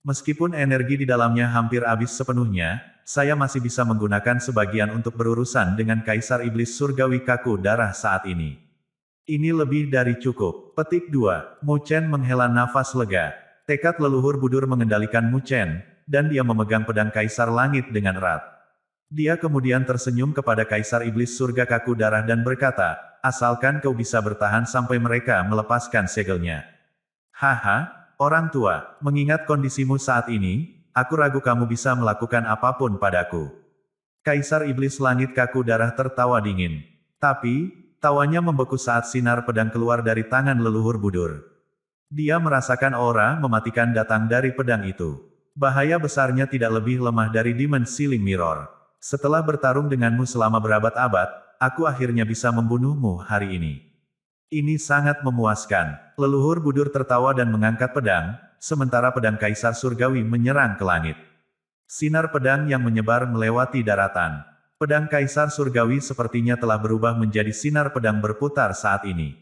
S1: Meskipun energi di dalamnya hampir habis sepenuhnya, saya masih bisa menggunakan sebagian untuk berurusan dengan Kaisar Iblis Surgawi Kaku Darah saat ini. Ini lebih dari cukup. Petik 2. Mu Chen menghela nafas lega. Tekad leluhur Budur mengendalikan Mu Chen, dan dia memegang pedang Kaisar Langit dengan erat. Dia kemudian tersenyum kepada Kaisar Iblis Surga Kaku Darah dan berkata, asalkan kau bisa bertahan sampai mereka melepaskan segelnya. Haha, orang tua, mengingat kondisimu saat ini, aku ragu kamu bisa melakukan apapun padaku. Kaisar Iblis Langit Kaku Darah tertawa dingin. Tapi, tawanya membeku saat sinar pedang keluar dari tangan leluhur Budur. Dia merasakan aura mematikan datang dari pedang itu. Bahaya besarnya tidak lebih lemah dari Demon Ceiling Mirror. Setelah bertarung denganmu selama berabad-abad, aku akhirnya bisa membunuhmu hari ini. Ini sangat memuaskan. Leluhur Budur tertawa dan mengangkat pedang, sementara pedang Kaisar Surgawi menyerang ke langit. Sinar pedang yang menyebar melewati daratan. Pedang Kaisar Surgawi sepertinya telah berubah menjadi sinar pedang berputar saat ini.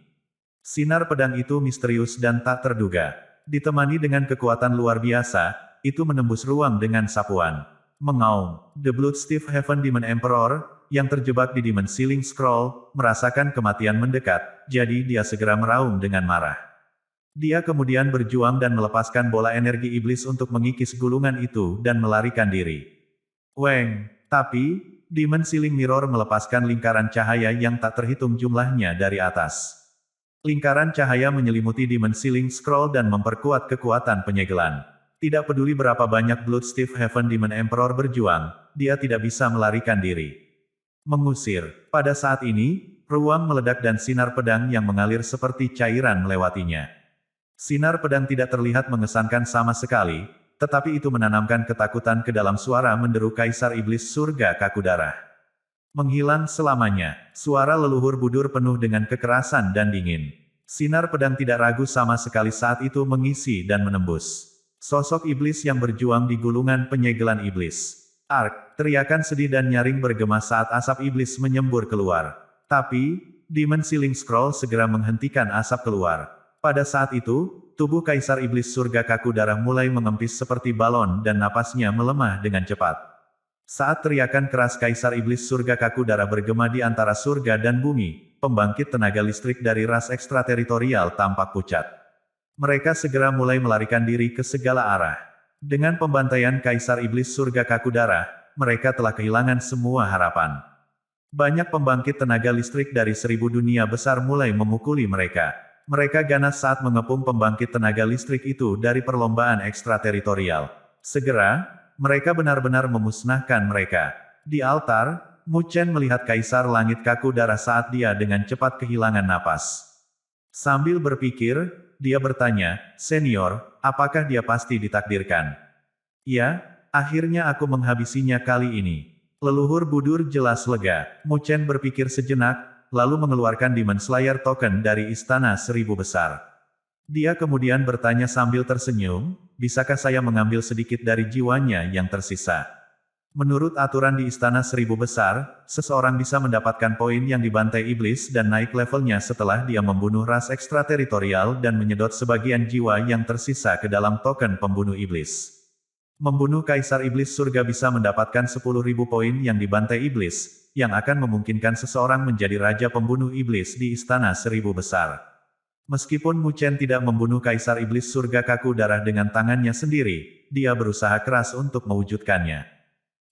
S1: Sinar pedang itu misterius dan tak terduga. Ditemani dengan kekuatan luar biasa, itu menembus ruang dengan sapuan. Mengaum, The Bloodstiff Heaven Demon Emperor, yang terjebak di Demon Ceiling Scroll, merasakan kematian mendekat, jadi dia segera meraung dengan marah. Dia kemudian berjuang dan melepaskan bola energi iblis untuk mengikis gulungan itu dan melarikan diri. Weng, tapi, Demon Ceiling Mirror melepaskan lingkaran cahaya yang tak terhitung jumlahnya dari atas. Lingkaran cahaya menyelimuti Demon Ceiling Scroll dan memperkuat kekuatan penyegelan. Tidak peduli berapa banyak Bloodstiff Heaven Demon Emperor berjuang, dia tidak bisa melarikan diri. Mengusir. Pada saat ini, ruang meledak dan sinar pedang yang mengalir seperti cairan melewatinya. Sinar pedang tidak terlihat mengesankan sama sekali, tetapi itu menanamkan ketakutan ke dalam suara menderu Kaisar Iblis Surga Kaku Darah. Menghilang selamanya. Suara leluhur Budur penuh dengan kekerasan dan dingin. Sinar pedang tidak ragu sama sekali saat itu mengisi dan menembus. Sosok iblis yang berjuang di gulungan penyegelan iblis. Ark, teriakan sedih dan nyaring bergema saat asap iblis menyembur keluar. Tapi, Demon Ceiling Scroll segera menghentikan asap keluar. Pada saat itu, tubuh Kaisar Iblis Surga Kaku Darah mulai mengempis seperti balon dan napasnya melemah dengan cepat. Saat teriakan keras Kaisar Iblis Surga Kaku Darah bergema di antara surga dan bumi, pembangkit tenaga listrik dari ras ekstrateritorial tampak pucat. Mereka segera mulai melarikan diri ke segala arah. Dengan pembantaian Kaisar Iblis Surga Kaku Darah, mereka telah kehilangan semua harapan. Banyak pembangkit tenaga listrik dari 1000 dunia besar mulai memukuli mereka. Mereka ganas saat mengepung pembangkit tenaga listrik itu dari perlombaan ekstrateritorial. Segera, mereka benar-benar memusnahkan mereka. Di altar, Mu Chen melihat Kaisar Langit Kaku Darah saat dia dengan cepat kehilangan napas. Sambil berpikir, dia bertanya, "Senior, apakah dia pasti ditakdirkan?" "Ya, akhirnya aku menghabisinya kali ini." Leluhur Budur jelas lega. Mu Chen berpikir sejenak, lalu mengeluarkan Demon Slayer Token dari Istana Seribu Besar. Dia kemudian bertanya sambil tersenyum, "Bisakah saya mengambil sedikit dari jiwanya yang tersisa?" Menurut aturan di Istana Seribu Besar, seseorang bisa mendapatkan poin yang dibantai iblis dan naik levelnya setelah dia membunuh ras ekstrateritorial dan menyedot sebagian jiwa yang tersisa ke dalam token pembunuh iblis. Membunuh Kaisar Iblis Surga bisa mendapatkan 10.000 poin yang dibantai iblis, yang akan memungkinkan seseorang menjadi Raja Pembunuh Iblis di Istana Seribu Besar. Meskipun Mu Chen tidak membunuh Kaisar Iblis Surga Kaku Darah dengan tangannya sendiri, dia berusaha keras untuk mewujudkannya.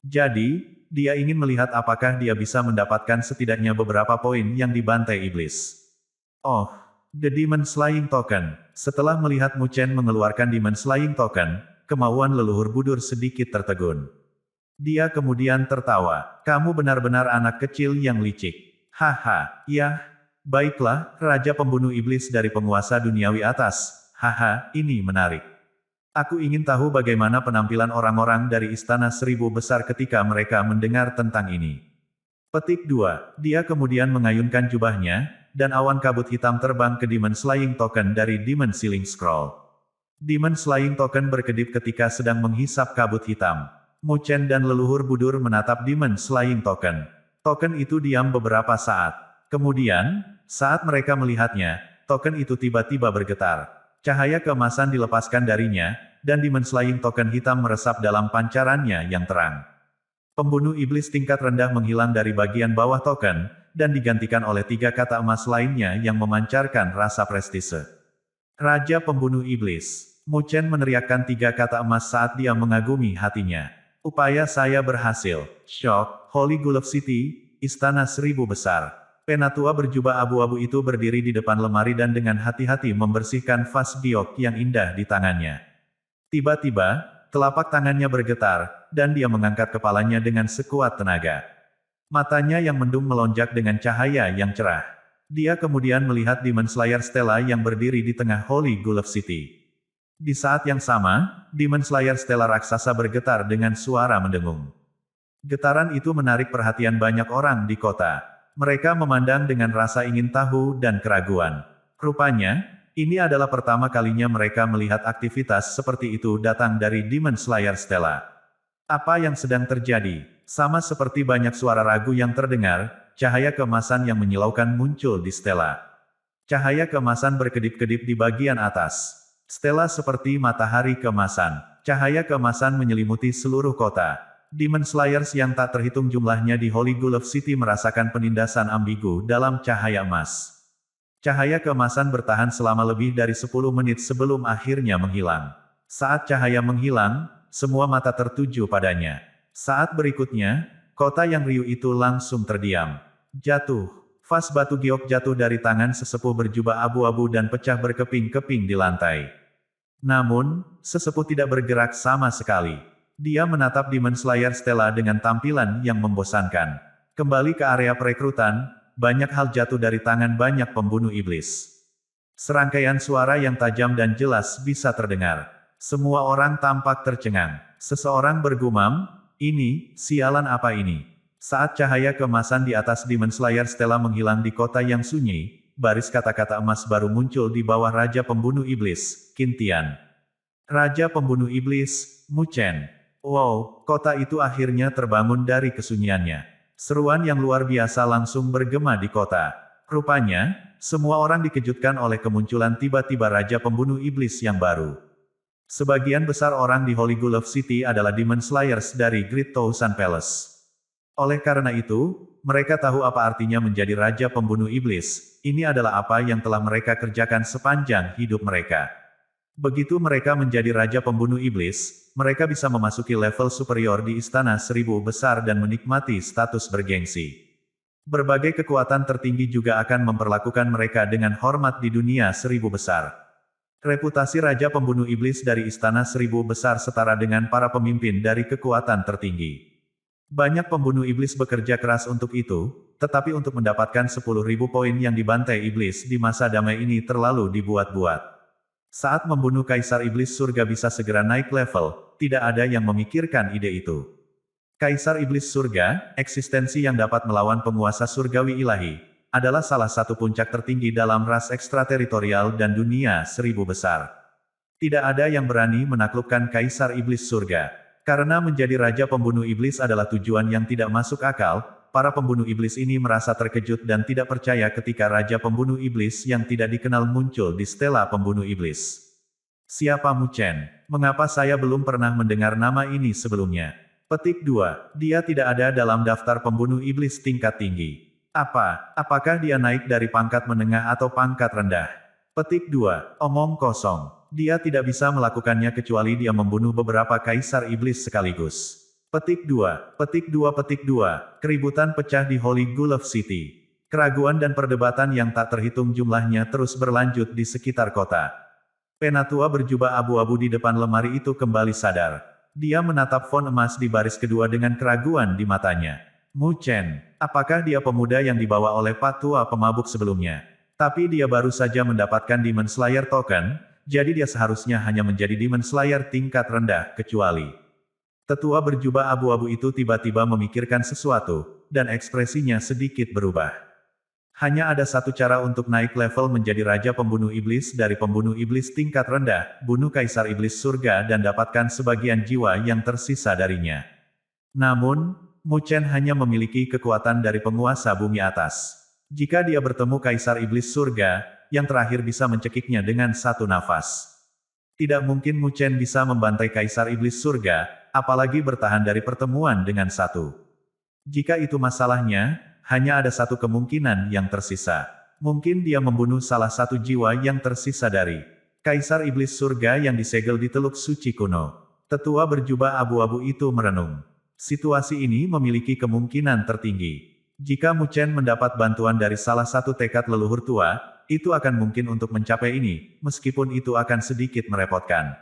S1: Jadi, dia ingin melihat apakah dia bisa mendapatkan setidaknya beberapa poin yang dibantai iblis. Oh, The Demon Slaying Token. Setelah melihat Mu Chen mengeluarkan Demon Slaying Token, kemauan leluhur Budur sedikit tertegun. Dia kemudian tertawa. "Kamu benar-benar anak kecil yang licik." "Haha, ya. Baiklah, Raja Pembunuh Iblis dari penguasa duniawi atas. Haha, ini menarik. Aku ingin tahu bagaimana penampilan orang-orang dari Istana Seribu Besar ketika mereka mendengar tentang ini." Petik 2. Dia kemudian mengayunkan jubahnya, dan awan kabut hitam terbang ke Demon Slaying Token dari Demon Ceiling Scroll. Demon Slaying Token berkedip ketika sedang menghisap kabut hitam. Mu Chen dan leluhur Budur menatap Demon Slaying Token. Token itu diam beberapa saat. Kemudian, saat mereka melihatnya, token itu tiba-tiba bergetar. Cahaya keemasan dilepaskan darinya, dan Demon Slaying Token hitam meresap dalam pancarannya yang terang. Pembunuh iblis tingkat rendah menghilang dari bagian bawah token, dan digantikan oleh 3 kata emas lainnya yang memancarkan rasa prestise. Raja Pembunuh Iblis. Mu Chen meneriakkan 3 kata emas saat dia mengagumi hatinya. Upaya saya berhasil. Shock, Holy Gulf City, Istana Seribu Besar. Penatua berjubah abu-abu itu berdiri di depan lemari dan dengan hati-hati membersihkan vas giok yang indah di tangannya. Tiba-tiba, telapak tangannya bergetar, dan dia mengangkat kepalanya dengan sekuat tenaga. Matanya yang mendung melonjak dengan cahaya yang cerah. Dia kemudian melihat Demon Slayer Stella yang berdiri di tengah Holy Gulf City. Di saat yang sama, Demon Slayer Stella raksasa bergetar dengan suara mendengung. Getaran itu menarik perhatian banyak orang di kota. Mereka memandang dengan rasa ingin tahu dan keraguan. Rupanya, ini adalah pertama kalinya mereka melihat aktivitas seperti itu datang dari Demon Slayer Stella. Apa yang sedang terjadi? Sama seperti banyak suara ragu yang terdengar, cahaya keemasan yang menyilaukan muncul di Stella. Cahaya keemasan berkedip-kedip di bagian atas. Stella seperti matahari keemasan. Cahaya keemasan menyelimuti seluruh kota. Demon Slayers yang tak terhitung jumlahnya di Holy Gulf City merasakan penindasan ambigu dalam cahaya emas. Cahaya keemasan bertahan selama lebih dari 10 menit sebelum akhirnya menghilang. Saat cahaya menghilang, semua mata tertuju padanya. Saat berikutnya, kota yang riuh itu langsung terdiam. Jatuh. Vas batu giok jatuh dari tangan sesepuh berjubah abu-abu dan pecah berkeping-keping di lantai. Namun, sesepuh tidak bergerak sama sekali. Dia menatap Demon Slayer Stella dengan tampilan yang membosankan. Kembali ke area perekrutan, banyak hal jatuh dari tangan banyak pembunuh iblis. Serangkaian suara yang tajam dan jelas bisa terdengar. Semua orang tampak tercengang. Seseorang bergumam, "Ini, sialan apa ini?" Saat cahaya keemasan di atas Demon Slayer Stella menghilang di kota yang sunyi, baris kata-kata emas baru muncul di bawah Raja Pembunuh Iblis, Qin Tian. Raja Pembunuh Iblis, Mu Chen. Wow, kota itu akhirnya terbangun dari kesunyiannya. Seruan yang luar biasa langsung bergema di kota. Rupanya, semua orang dikejutkan oleh kemunculan tiba-tiba Raja Pembunuh Iblis yang baru. Sebagian besar orang di Holy Gulf City adalah Demon Slayers dari Great Thousand Palace. Oleh karena itu, mereka tahu apa artinya menjadi Raja Pembunuh Iblis. Ini adalah apa yang telah mereka kerjakan sepanjang hidup mereka. Begitu mereka menjadi Raja Pembunuh Iblis, mereka bisa memasuki level superior di Istana Seribu Besar dan menikmati status bergengsi. Berbagai kekuatan tertinggi juga akan memperlakukan mereka dengan hormat di dunia Seribu Besar. Reputasi Raja Pembunuh Iblis dari Istana Seribu Besar setara dengan para pemimpin dari kekuatan tertinggi. Banyak pembunuh iblis bekerja keras untuk itu, tetapi untuk mendapatkan 10.000 poin yang dibantai iblis di masa damai ini terlalu dibuat-buat. Saat membunuh Kaisar Iblis Surga bisa segera naik level, tidak ada yang memikirkan ide itu. Kaisar Iblis Surga, eksistensi yang dapat melawan penguasa surgawi ilahi, adalah salah satu puncak tertinggi dalam ras ekstrateritorial dan dunia Seribu Besar. Tidak ada yang berani menaklukkan Kaisar Iblis Surga. Karena menjadi Raja Pembunuh Iblis adalah tujuan yang tidak masuk akal, para pembunuh iblis ini merasa terkejut dan tidak percaya ketika Raja Pembunuh Iblis yang tidak dikenal muncul di Stela Pembunuh Iblis. Siapa Mu Chen? Mengapa saya belum pernah mendengar nama ini sebelumnya? Petik 2. Dia tidak ada dalam daftar pembunuh iblis tingkat tinggi. Apakah dia naik dari pangkat menengah atau pangkat rendah? Petik 2. Omong kosong. Dia tidak bisa melakukannya kecuali dia membunuh beberapa kaisar iblis sekaligus. Petik 2. Petik 2. Petik 2. Keributan pecah di Holy Gulf City. Keraguan dan perdebatan yang tak terhitung jumlahnya terus berlanjut di sekitar kota. Penatua berjubah abu-abu di depan lemari itu kembali sadar. Dia menatap font emas di baris kedua dengan keraguan di matanya. Mu Chen, apakah dia pemuda yang dibawa oleh Pak Tua pemabuk sebelumnya? Tapi dia baru saja mendapatkan Demon Slayer Token, jadi dia seharusnya hanya menjadi Demon Slayer tingkat rendah, kecuali. Tetua berjubah abu-abu itu tiba-tiba memikirkan sesuatu, dan ekspresinya sedikit berubah. Hanya ada satu cara untuk naik level menjadi Raja Pembunuh Iblis dari pembunuh iblis tingkat rendah, bunuh Kaisar Iblis Surga dan dapatkan sebagian jiwa yang tersisa darinya. Namun, Mu Chen hanya memiliki kekuatan dari penguasa bumi atas. Jika dia bertemu Kaisar Iblis Surga, yang terakhir bisa mencekiknya dengan satu nafas. Tidak mungkin Mu Chen bisa membantai Kaisar Iblis Surga, apalagi bertahan dari pertemuan dengan satu. Jika itu masalahnya, hanya ada satu kemungkinan yang tersisa. Mungkin dia membunuh salah satu jiwa yang tersisa dari Kaisar Iblis Surga yang disegel di Teluk Suci kuno. Tetua berjubah abu-abu itu merenung. Situasi ini memiliki kemungkinan tertinggi. Jika Mu Chen mendapat bantuan dari salah satu tekad leluhur tua, itu akan mungkin untuk mencapai ini, meskipun itu akan sedikit merepotkan.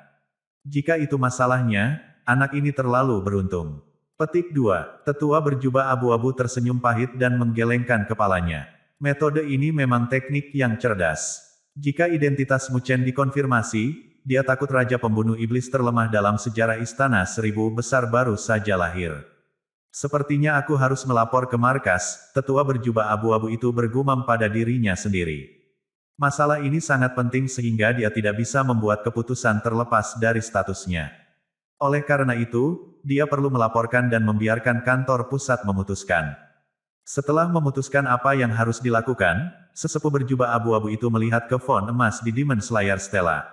S1: Jika itu masalahnya, anak ini terlalu beruntung. Petik 2. Tetua berjubah abu-abu tersenyum pahit dan menggelengkan kepalanya. Metode ini memang teknik yang cerdas. Jika identitas Mu Chen dikonfirmasi, dia takut Raja Pembunuh Iblis terlemah dalam sejarah Istana Seribu Besar baru saja lahir. Sepertinya aku harus melapor ke markas, tetua berjubah abu-abu itu bergumam pada dirinya sendiri. Masalah ini sangat penting sehingga dia tidak bisa membuat keputusan terlepas dari statusnya. Oleh karena itu, dia perlu melaporkan dan membiarkan kantor pusat memutuskan. Setelah memutuskan apa yang harus dilakukan, sesepuh berjubah abu-abu itu melihat ke font emas di Demon Slayer Stella.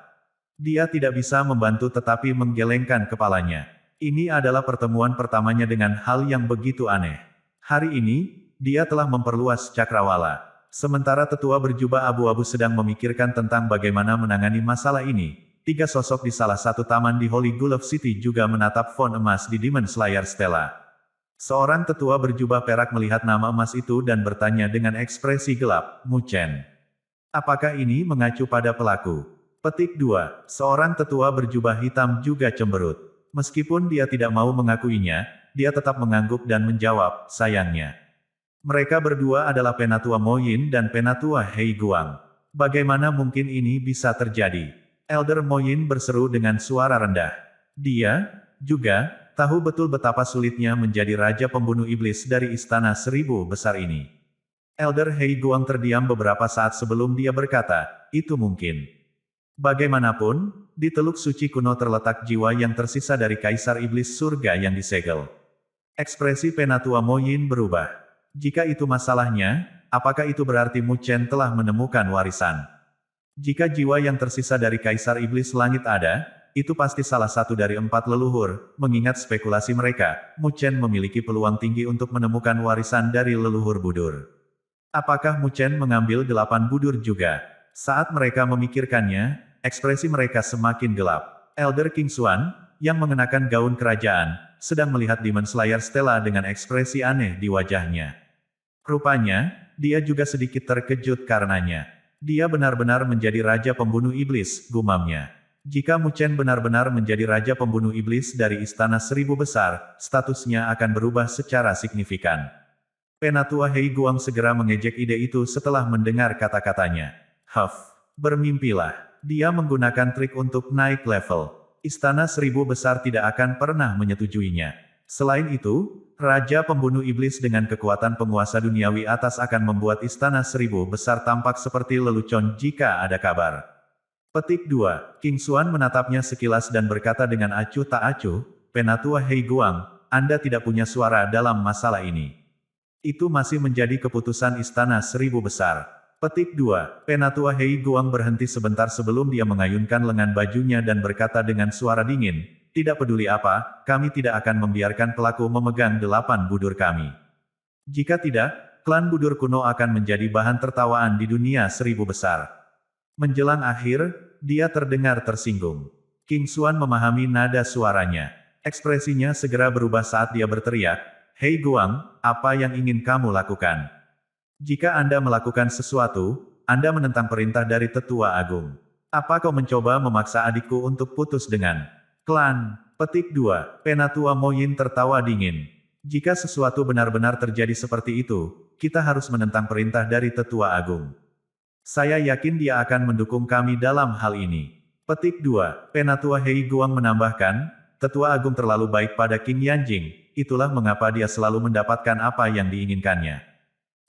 S1: Dia tidak bisa membantu tetapi menggelengkan kepalanya. Ini adalah pertemuan pertamanya dengan hal yang begitu aneh. Hari ini, dia telah memperluas cakrawala. Sementara tetua berjubah abu-abu sedang memikirkan tentang bagaimana menangani masalah ini, tiga sosok di salah satu taman di Holy Gulf City juga menatap font emas di Demon Slayer Stella. Seorang tetua berjubah perak melihat nama emas itu dan bertanya dengan ekspresi gelap, Mu Chen. Apakah ini mengacu pada pelaku? Petik 2. Seorang tetua berjubah hitam juga cemberut. Meskipun dia tidak mau mengakuinya, dia tetap mengangguk dan menjawab, sayangnya. Mereka berdua adalah Penatua Mo Yin dan Penatua Hei Guang. Bagaimana mungkin ini bisa terjadi? Elder Mo Yin berseru dengan suara rendah. Dia, juga, tahu betul betapa sulitnya menjadi Raja Pembunuh Iblis dari Istana Seribu Besar ini. Elder Hei Guang terdiam beberapa saat sebelum dia berkata, itu mungkin. Bagaimanapun, di Teluk Suci kuno terletak jiwa yang tersisa dari Kaisar Iblis Surga yang disegel. Ekspresi Penatua Mo Yin berubah. Jika itu masalahnya, apakah itu berarti Mu Chen telah menemukan warisan? Jika jiwa yang tersisa dari Kaisar Iblis Langit ada, itu pasti salah satu dari 4 leluhur. Mengingat spekulasi mereka, Mu Chen memiliki peluang tinggi untuk menemukan warisan dari leluhur budur. Apakah Mu Chen mengambil 8 budur juga? Saat mereka memikirkannya, ekspresi mereka semakin gelap. Elder King Xuan, yang mengenakan gaun kerajaan, sedang melihat Demon Slayer Stella dengan ekspresi aneh di wajahnya. Rupanya, dia juga sedikit terkejut karenanya. Dia benar-benar menjadi Raja Pembunuh Iblis, gumamnya. Jika Mu Chen benar-benar menjadi Raja Pembunuh Iblis dari Istana Seribu Besar, statusnya akan berubah secara signifikan. Penatua Hei Guang segera mengejek ide itu setelah mendengar kata-katanya. Bermimpilah. Dia menggunakan trik untuk naik level. Istana Seribu Besar tidak akan pernah menyetujuinya. Selain itu, Raja Pembunuh Iblis dengan kekuatan penguasa duniawi atas akan membuat Istana Seribu Besar tampak seperti lelucon jika ada kabar. Petik 2. King Xuan menatapnya sekilas dan berkata dengan acuh tak acuh, Penatua Hei Guang, Anda tidak punya suara dalam masalah ini. Itu masih menjadi keputusan Istana Seribu Besar. Petik 2. Penatua Hei Guang berhenti sebentar sebelum dia mengayunkan lengan bajunya dan berkata dengan suara dingin, tidak peduli apa, kami tidak akan membiarkan pelaku memegang 8 budur kami. Jika tidak, klan budur kuno akan menjadi bahan tertawaan di dunia Seribu Besar. Menjelang akhir, dia terdengar tersinggung. King Xuan memahami nada suaranya. Ekspresinya segera berubah saat dia berteriak, Hei Guang, apa yang ingin kamu lakukan? Jika Anda melakukan sesuatu, Anda menentang perintah dari Tetua Agung. Apa kau mencoba memaksa adikku untuk putus dengan klan? Petik 2. Penatua Mo Yin tertawa dingin. Jika sesuatu benar-benar terjadi seperti itu, kita harus menentang perintah dari Tetua Agung. Saya yakin dia akan mendukung kami dalam hal ini. Petik 2. Penatua Hei Guang menambahkan, Tetua Agung terlalu baik pada King Yanjing, itulah mengapa dia selalu mendapatkan apa yang diinginkannya.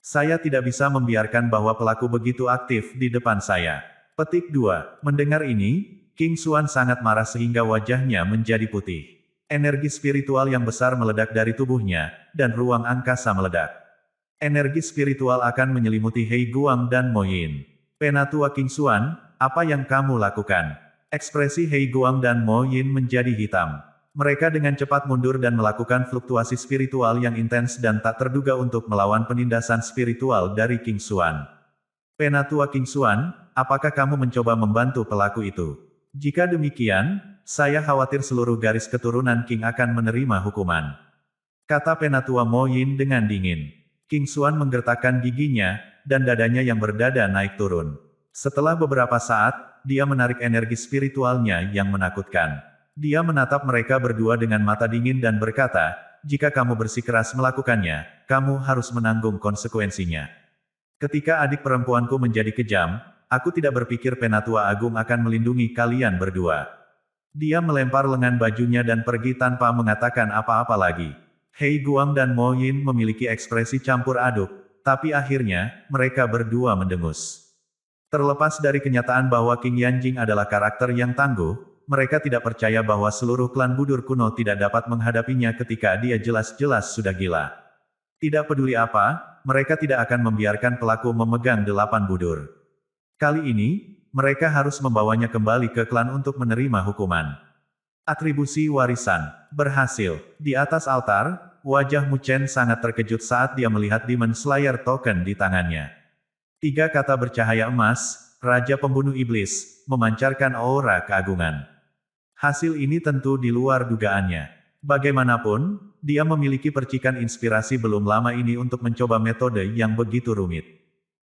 S1: Saya tidak bisa membiarkan bahwa pelaku begitu aktif di depan saya. Petik 2. Mendengar ini, King Xuan sangat marah sehingga wajahnya menjadi putih. Energi spiritual yang besar meledak dari tubuhnya, dan ruang angkasa meledak. Energi spiritual akan menyelimuti Hei Guang dan Mo Yin. Penatua King Xuan, apa yang kamu lakukan? Ekspresi Hei Guang dan Mo Yin menjadi hitam. Mereka dengan cepat mundur dan melakukan fluktuasi spiritual yang intens dan tak terduga untuk melawan penindasan spiritual dari King Xuan. Penatua King Xuan, apakah kamu mencoba membantu pelaku itu? Jika demikian, saya khawatir seluruh garis keturunan King akan menerima hukuman. Kata Penatua Mo Yin dengan dingin. King Xuan menggertakkan giginya, dan dadanya yang berdada naik turun. Setelah beberapa saat, dia menarik energi spiritualnya yang menakutkan. Dia menatap mereka berdua dengan mata dingin dan berkata, jika kamu bersikeras melakukannya, kamu harus menanggung konsekuensinya. Ketika adik perempuanku menjadi kejam, aku tidak berpikir Penatua Agung akan melindungi kalian berdua. Dia melempar lengan bajunya dan pergi tanpa mengatakan apa-apa lagi. Hei Guang dan Mo Yin memiliki ekspresi campur aduk, tapi akhirnya, mereka berdua mendengus. Terlepas dari kenyataan bahwa King Yanjing adalah karakter yang tangguh, mereka tidak percaya bahwa seluruh klan Budur kuno tidak dapat menghadapinya ketika dia jelas-jelas sudah gila. Tidak peduli apa, mereka tidak akan membiarkan pelaku memegang 8 budur. Kali ini, mereka harus membawanya kembali ke klan untuk menerima hukuman. Atribusi warisan berhasil. Di atas altar, wajah Mu Chen sangat terkejut saat dia melihat Demon Slayer token di tangannya. 3 kata bercahaya emas, Raja Pembunuh Iblis, memancarkan aura keagungan. Hasil ini tentu di luar dugaannya. Bagaimanapun, dia memiliki percikan inspirasi belum lama ini untuk mencoba metode yang begitu rumit.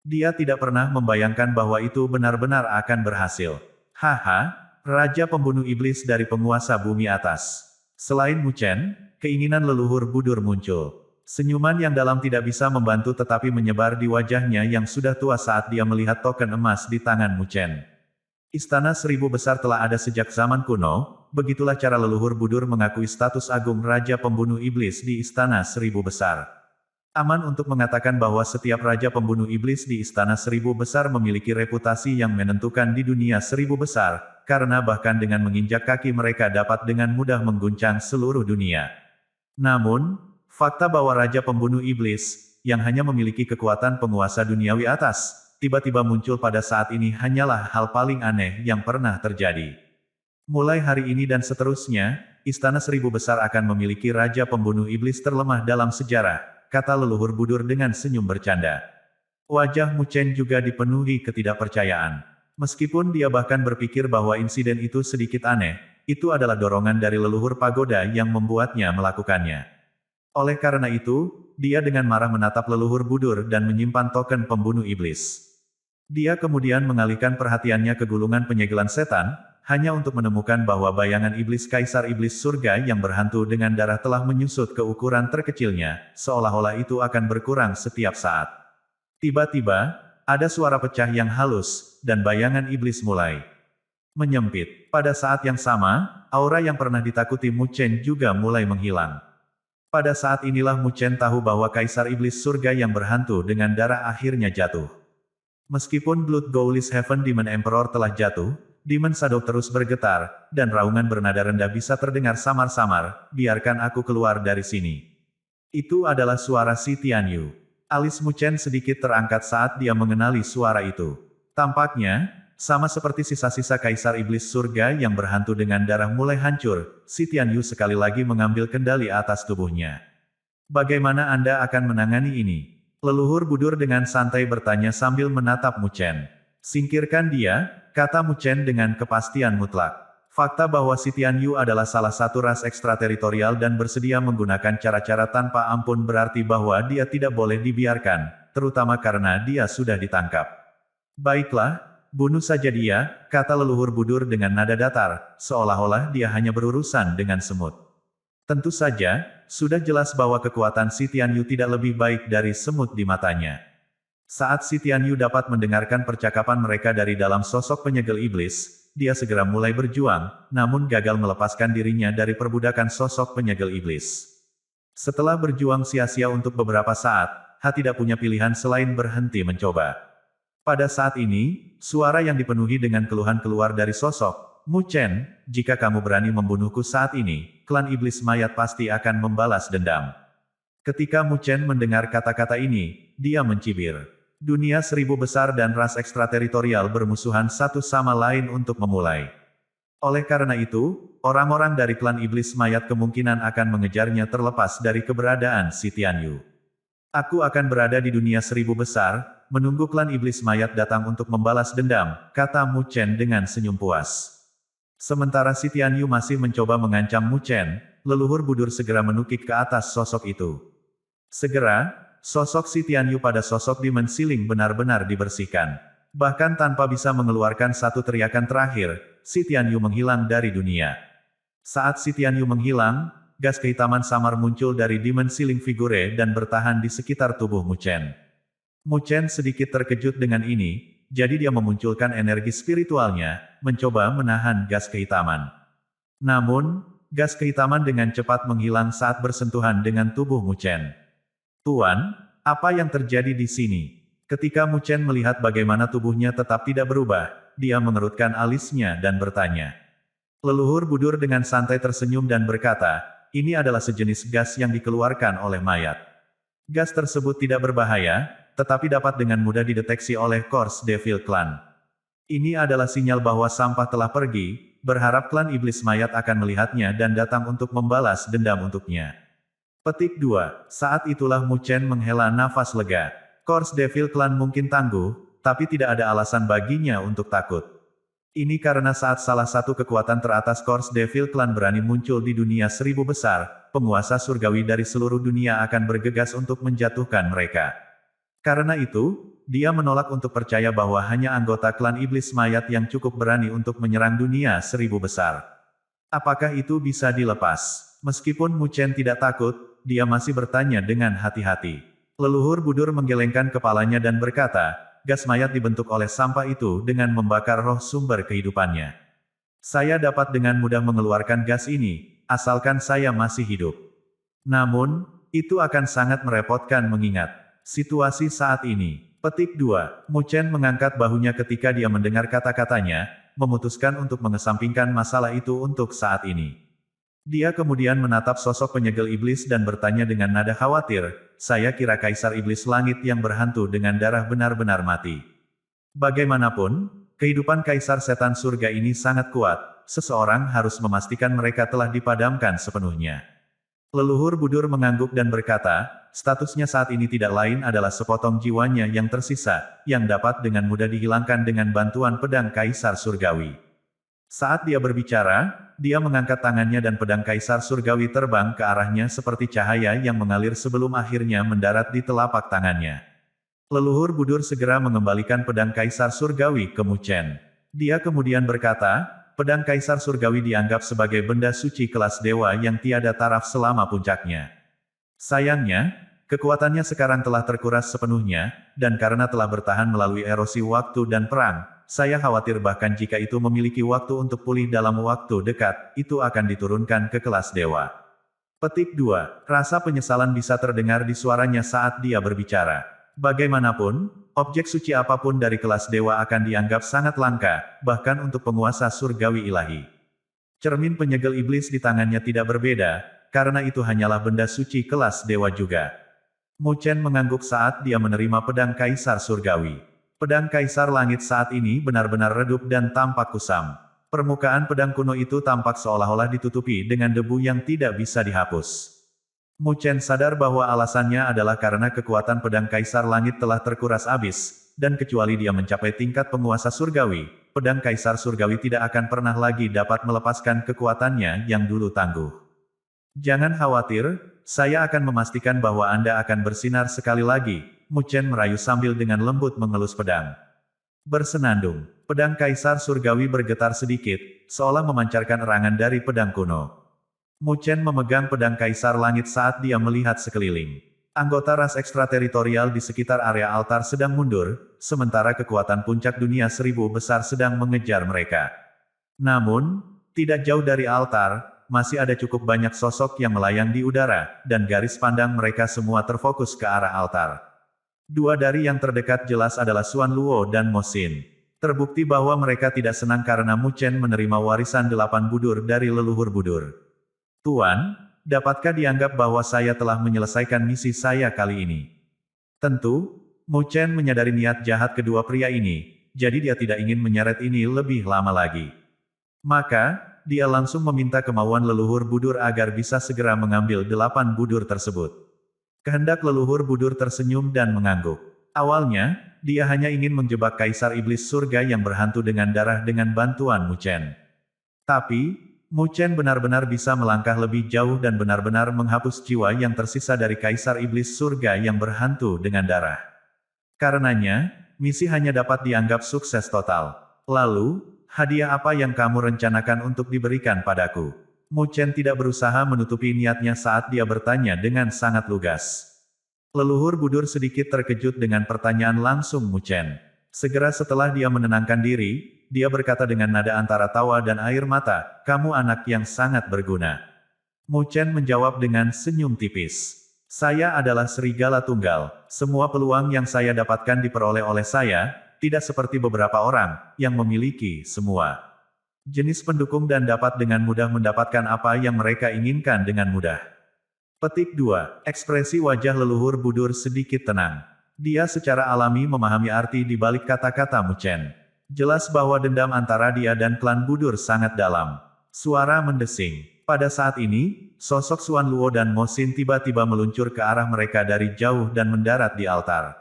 S1: Dia tidak pernah membayangkan bahwa itu benar-benar akan berhasil. Haha, Raja Pembunuh Iblis dari penguasa bumi atas. Selain Mu Chen, keinginan leluhur Budur muncul. Senyuman yang dalam tidak bisa membantu tetapi menyebar di wajahnya yang sudah tua saat dia melihat token emas di tangan Mu Chen. Istana Seribu Besar telah ada sejak zaman kuno, begitulah cara leluhur Budur mengakui status agung Raja Pembunuh Iblis di Istana Seribu Besar. Aman untuk mengatakan bahwa setiap Raja Pembunuh Iblis di Istana Seribu Besar memiliki reputasi yang menentukan di dunia Seribu Besar, karena bahkan dengan menginjak kaki mereka dapat dengan mudah mengguncang seluruh dunia. Namun, fakta bahwa Raja Pembunuh Iblis, yang hanya memiliki kekuatan penguasa duniawi atas, tiba-tiba muncul pada saat ini hanyalah hal paling aneh yang pernah terjadi. Mulai hari ini dan seterusnya, Istana Seribu Besar akan memiliki Raja Pembunuh Iblis terlemah dalam sejarah, kata leluhur Budur dengan senyum bercanda. Wajah Mu Chen juga dipenuhi ketidakpercayaan. Meskipun dia bahkan berpikir bahwa insiden itu sedikit aneh, itu adalah dorongan dari leluhur pagoda yang membuatnya melakukannya. Oleh karena itu, dia dengan marah menatap leluhur Budur dan menyimpan token pembunuh iblis. Dia kemudian mengalihkan perhatiannya ke gulungan penyegelan setan, hanya untuk menemukan bahwa bayangan iblis Kaisar Iblis Surga yang berhantu dengan darah telah menyusut ke ukuran terkecilnya, seolah-olah itu akan berkurang setiap saat. Tiba-tiba, ada suara pecah yang halus, dan bayangan iblis mulai menyempit. Pada saat yang sama, aura yang pernah ditakuti Mu Chen juga mulai menghilang. Pada saat inilah Mu Chen tahu bahwa Kaisar Iblis Surga yang berhantu dengan darah akhirnya jatuh. Meskipun Blood Gaulis Heaven Demon Emperor telah jatuh, Demon Shadow terus bergetar, dan raungan bernada rendah bisa terdengar samar-samar, biarkan aku keluar dari sini. Itu adalah suara Si Tianyu. Alis Mu Chen sedikit terangkat saat dia mengenali suara itu. Tampaknya, sama seperti sisa-sisa Kaisar Iblis Surga yang berhantu dengan darah mulai hancur, Si Tianyu sekali lagi mengambil kendali atas tubuhnya. Bagaimana Anda akan menangani ini? Leluhur Budur dengan santai bertanya sambil menatap Mu Chen. Singkirkan dia, kata Mu Chen dengan kepastian mutlak. Fakta bahwa Si Tianyu adalah salah satu ras ekstrateritorial dan bersedia menggunakan cara-cara tanpa ampun berarti bahwa dia tidak boleh dibiarkan, terutama karena dia sudah ditangkap. Baiklah, bunuh saja dia, kata leluhur Budur dengan nada datar, seolah-olah dia hanya berurusan dengan semut. Tentu saja, sudah jelas bahwa kekuatan Si Tianyu tidak lebih baik dari semut di matanya. Saat Si Tianyu dapat mendengarkan percakapan mereka dari dalam sosok penyegel iblis, dia segera mulai berjuang, namun gagal melepaskan dirinya dari perbudakan sosok penyegel iblis. Setelah berjuang sia-sia untuk beberapa saat, Ha tidak punya pilihan selain berhenti mencoba. Pada saat ini, suara yang dipenuhi dengan keluhan keluar dari sosok Mu Chen, jika kamu berani membunuhku saat ini, klan iblis mayat pasti akan membalas dendam. Ketika Mu Chen mendengar kata-kata ini, dia mencibir. Dunia seribu besar dan ras ekstrateritorial bermusuhan satu sama lain untuk memulai. Oleh karena itu, orang-orang dari klan iblis mayat kemungkinan akan mengejarnya terlepas dari keberadaan si Tianyu. Aku akan berada di dunia seribu besar, menunggu klan iblis mayat datang untuk membalas dendam, kata Mu Chen dengan senyum puas. Sementara si Tianyu masih mencoba mengancam Mu Chen, leluhur Budur segera menukik ke atas sosok itu. Segera, sosok si Tianyu pada sosok Demon Siling benar-benar dibersihkan. Bahkan tanpa bisa mengeluarkan satu teriakan terakhir, si Tianyu menghilang dari dunia. Saat si Tianyu menghilang, gas kehitaman samar muncul dari Demon Siling figure dan bertahan di sekitar tubuh Mu Chen. Mu Chen sedikit terkejut dengan ini, jadi dia memunculkan energi spiritualnya, mencoba menahan gas kehitaman. Namun, gas kehitaman dengan cepat menghilang saat bersentuhan dengan tubuh Mu Chen. Tuan, apa yang terjadi di sini? Ketika Mu Chen melihat bagaimana tubuhnya tetap tidak berubah, dia mengerutkan alisnya dan bertanya. Leluhur Budur dengan santai tersenyum dan berkata, ini adalah sejenis gas yang dikeluarkan oleh mayat. Gas tersebut tidak berbahaya, tetapi dapat dengan mudah dideteksi oleh Kors Devil Clan. Ini adalah sinyal bahwa sampah telah pergi, berharap klan iblis mayat akan melihatnya dan datang untuk membalas dendam untuknya. Petik 2. Saat itulah Mu Chen menghela nafas lega. Kors Devil Clan mungkin tangguh, tapi tidak ada alasan baginya untuk takut. Ini karena saat salah satu kekuatan teratas Kors Devil Clan berani muncul di dunia seribu besar, penguasa surgawi dari seluruh dunia akan bergegas untuk menjatuhkan mereka. Karena itu, dia menolak untuk percaya bahwa hanya anggota klan iblis mayat yang cukup berani untuk menyerang dunia seribu besar. Apakah itu bisa dilepas? Meskipun Mu Chen tidak takut, dia masih bertanya dengan hati-hati. Leluhur Budur menggelengkan kepalanya dan berkata, gas mayat dibentuk oleh sampah itu dengan membakar roh sumber kehidupannya. Saya dapat dengan mudah mengeluarkan gas ini, asalkan saya masih hidup. Namun, itu akan sangat merepotkan mengingat situasi saat ini. Petik 2. Mu Chen mengangkat bahunya ketika dia mendengar kata-katanya, memutuskan untuk mengesampingkan masalah itu untuk saat ini. Dia kemudian menatap sosok penyegel iblis dan bertanya dengan nada khawatir, saya kira Kaisar Iblis Langit yang berhantu dengan darah benar-benar mati. Bagaimanapun, kehidupan Kaisar Setan Surga ini sangat kuat, seseorang harus memastikan mereka telah dipadamkan sepenuhnya. Leluhur Budur mengangguk dan berkata, statusnya saat ini tidak lain adalah sepotong jiwanya yang tersisa, yang dapat dengan mudah dihilangkan dengan bantuan pedang Kaisar Surgawi. Saat dia berbicara, dia mengangkat tangannya dan pedang Kaisar Surgawi terbang ke arahnya seperti cahaya yang mengalir sebelum akhirnya mendarat di telapak tangannya. Leluhur Budur segera mengembalikan pedang Kaisar Surgawi ke Mu Chen. Dia kemudian berkata, pedang Kaisar Surgawi dianggap sebagai benda suci kelas dewa yang tiada taraf selama puncaknya. Sayangnya, kekuatannya sekarang telah terkuras sepenuhnya, dan karena telah bertahan melalui erosi waktu dan perang, saya khawatir bahkan jika itu memiliki waktu untuk pulih dalam waktu dekat, itu akan diturunkan ke kelas dewa. Petik 2. Rasa penyesalan bisa terdengar di suaranya saat dia berbicara. Bagaimanapun, objek suci apapun dari kelas dewa akan dianggap sangat langka, bahkan untuk penguasa surgawi ilahi. Cermin penyegel iblis di tangannya tidak berbeda, karena itu hanyalah benda suci kelas dewa juga. Mu Chen mengangguk saat dia menerima pedang Kaisar Surgawi. Pedang Kaisar Langit saat ini benar-benar redup dan tampak kusam. Permukaan pedang kuno itu tampak seolah-olah ditutupi dengan debu yang tidak bisa dihapus. Mu Chen sadar bahwa alasannya adalah karena kekuatan pedang Kaisar Langit telah terkuras habis, dan kecuali dia mencapai tingkat penguasa surgawi, pedang Kaisar Surgawi tidak akan pernah lagi dapat melepaskan kekuatannya yang dulu tangguh. Jangan khawatir, saya akan memastikan bahwa Anda akan bersinar sekali lagi, Mu Chen merayu sambil dengan lembut mengelus pedang. Bersenandung, pedang Kaisar Surgawi bergetar sedikit, seolah memancarkan erangan dari pedang kuno. Mu Chen memegang pedang Kaisar Langit saat dia melihat sekeliling. Anggota ras ekstrateritorial di sekitar area altar sedang mundur, sementara kekuatan puncak dunia seribu besar sedang mengejar mereka. Namun, tidak jauh dari altar, masih ada cukup banyak sosok yang melayang di udara, dan garis pandang mereka semua terfokus ke arah altar. Dua dari yang terdekat jelas adalah Xuan Luo dan Mo Xin. Terbukti bahwa mereka tidak senang karena Mu Chen menerima warisan 8 budur dari leluhur Budur. Tuan, dapatkah dianggap bahwa saya telah menyelesaikan misi saya kali ini? Tentu, Mu Chen menyadari niat jahat kedua pria ini, jadi dia tidak ingin menyeret ini lebih lama lagi. Maka, dia langsung meminta kemauan leluhur Budur agar bisa segera mengambil 8 budur tersebut. Kehendak leluhur Budur tersenyum dan mengangguk. Awalnya, dia hanya ingin menjebak Kaisar Iblis Surga yang berhantu dengan darah dengan bantuan Mu Chen. Tapi, Mu Chen benar-benar bisa melangkah lebih jauh dan benar-benar menghapus jiwa yang tersisa dari Kaisar Iblis Surga yang berhantu dengan darah. Karenanya, misi hanya dapat dianggap sukses total. Lalu, hadiah apa yang kamu rencanakan untuk diberikan padaku? Mu Chen tidak berusaha menutupi niatnya saat dia bertanya dengan sangat lugas. Leluhur Budur sedikit terkejut dengan pertanyaan langsung Mu Chen. Segera setelah dia menenangkan diri, dia berkata dengan nada antara tawa dan air mata, "Kamu anak yang sangat berguna." Mu Chen menjawab dengan senyum tipis. "Saya adalah serigala tunggal. Semua peluang yang saya dapatkan diperoleh oleh saya, tidak seperti beberapa orang, yang memiliki semua jenis pendukung dan dapat dengan mudah mendapatkan apa yang mereka inginkan dengan mudah." Petik 2. Ekspresi wajah leluhur Budur sedikit tenang. Dia secara alami memahami arti di balik kata-kata Mu Chen. Jelas bahwa dendam antara dia dan klan Budur sangat dalam. Suara mendesing. Pada saat ini, sosok Xuan Luo dan Mo Xin tiba-tiba meluncur ke arah mereka dari jauh dan mendarat di altar.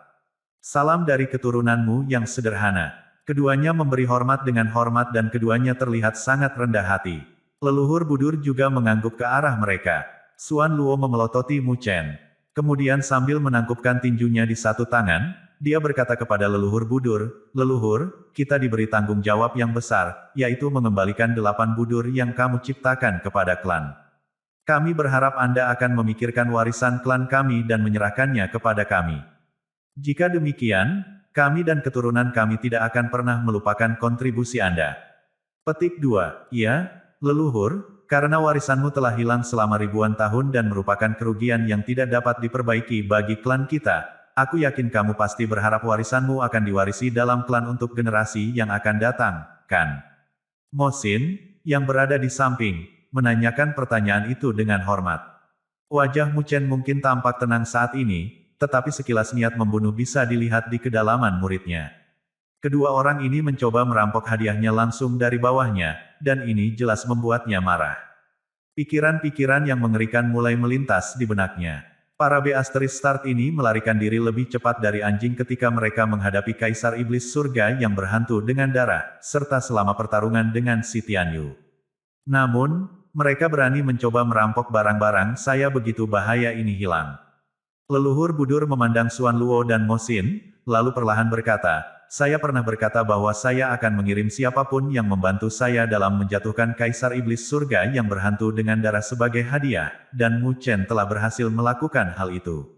S1: "Salam dari keturunanmu yang sederhana." Keduanya memberi hormat dengan hormat dan keduanya terlihat sangat rendah hati. Leluhur Budur juga mengangguk ke arah mereka. Xuan Luo memelototi Mu Chen. Kemudian sambil menangkupkan tinjunya di satu tangan, dia berkata kepada leluhur Budur, "Leluhur, kita diberi tanggung jawab yang besar, yaitu mengembalikan 8 budur yang kamu ciptakan kepada klan. Kami berharap Anda akan memikirkan warisan klan kami dan menyerahkannya kepada kami. Jika demikian, kami dan keturunan kami tidak akan pernah melupakan kontribusi Anda." Petik 2. "Ya, leluhur, karena warisanmu telah hilang selama ribuan tahun dan merupakan kerugian yang tidak dapat diperbaiki bagi klan kita. Aku yakin kamu pasti berharap warisanmu akan diwarisi dalam klan untuk generasi yang akan datang, kan?" Mo Xin, yang berada di samping, menanyakan pertanyaan itu dengan hormat. Wajah Mu Chen mungkin tampak tenang saat ini, tetapi sekilas niat membunuh bisa dilihat di kedalaman muridnya. Kedua orang ini mencoba merampok hadiahnya langsung dari bawahnya, dan ini jelas membuatnya marah. Pikiran-pikiran yang mengerikan mulai melintas di benaknya. Para Beastris Start ini melarikan diri lebih cepat dari anjing ketika mereka menghadapi Kaisar Iblis Surga yang berhantu dengan darah, serta selama pertarungan dengan si Tianyu. Namun, mereka berani mencoba merampok barang-barang saya begitu bahaya ini hilang. Leluhur Budur memandang Xuan Luo dan Mo Xin, lalu perlahan berkata, "Saya pernah berkata bahwa saya akan mengirim siapapun yang membantu saya dalam menjatuhkan Kaisar Iblis Surga yang berhantu dengan darah sebagai hadiah, dan Mu Chen telah berhasil melakukan hal itu."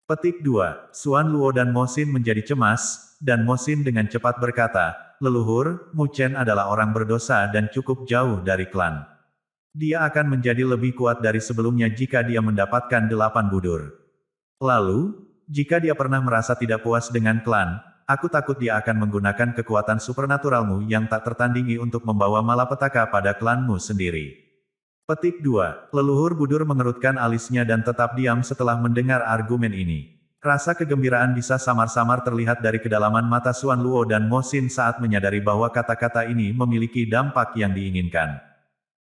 S1: Petik 2. Xuan Luo dan Mo Xin menjadi cemas, dan Mo Xin dengan cepat berkata, "Leluhur, Mu Chen adalah orang berdosa dan cukup jauh dari klan. Dia akan menjadi lebih kuat dari sebelumnya jika dia mendapatkan 8 budur. Lalu, jika dia pernah merasa tidak puas dengan klan, aku takut dia akan menggunakan kekuatan supernaturalmu yang tak tertandingi untuk membawa malapetaka pada klanmu sendiri." Petik 2. Leluhur Budur mengerutkan alisnya dan tetap diam setelah mendengar argumen ini. Rasa kegembiraan bisa samar-samar terlihat dari kedalaman mata Xuan Luo dan Mo Xin saat menyadari bahwa kata-kata ini memiliki dampak yang diinginkan.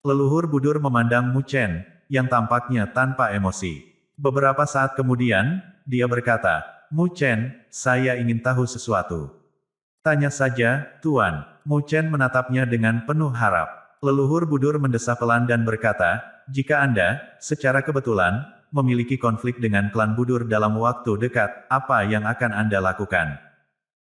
S1: Leluhur Budur memandang Mu Chen, yang tampaknya tanpa emosi. Beberapa saat kemudian, dia berkata, "Mu Chen, saya ingin tahu sesuatu." "Tanya saja, Tuan." Mu Chen menatapnya dengan penuh harap. Leluhur Budur mendesah pelan dan berkata, "Jika Anda, secara kebetulan, memiliki konflik dengan klan Budur dalam waktu dekat, apa yang akan Anda lakukan?"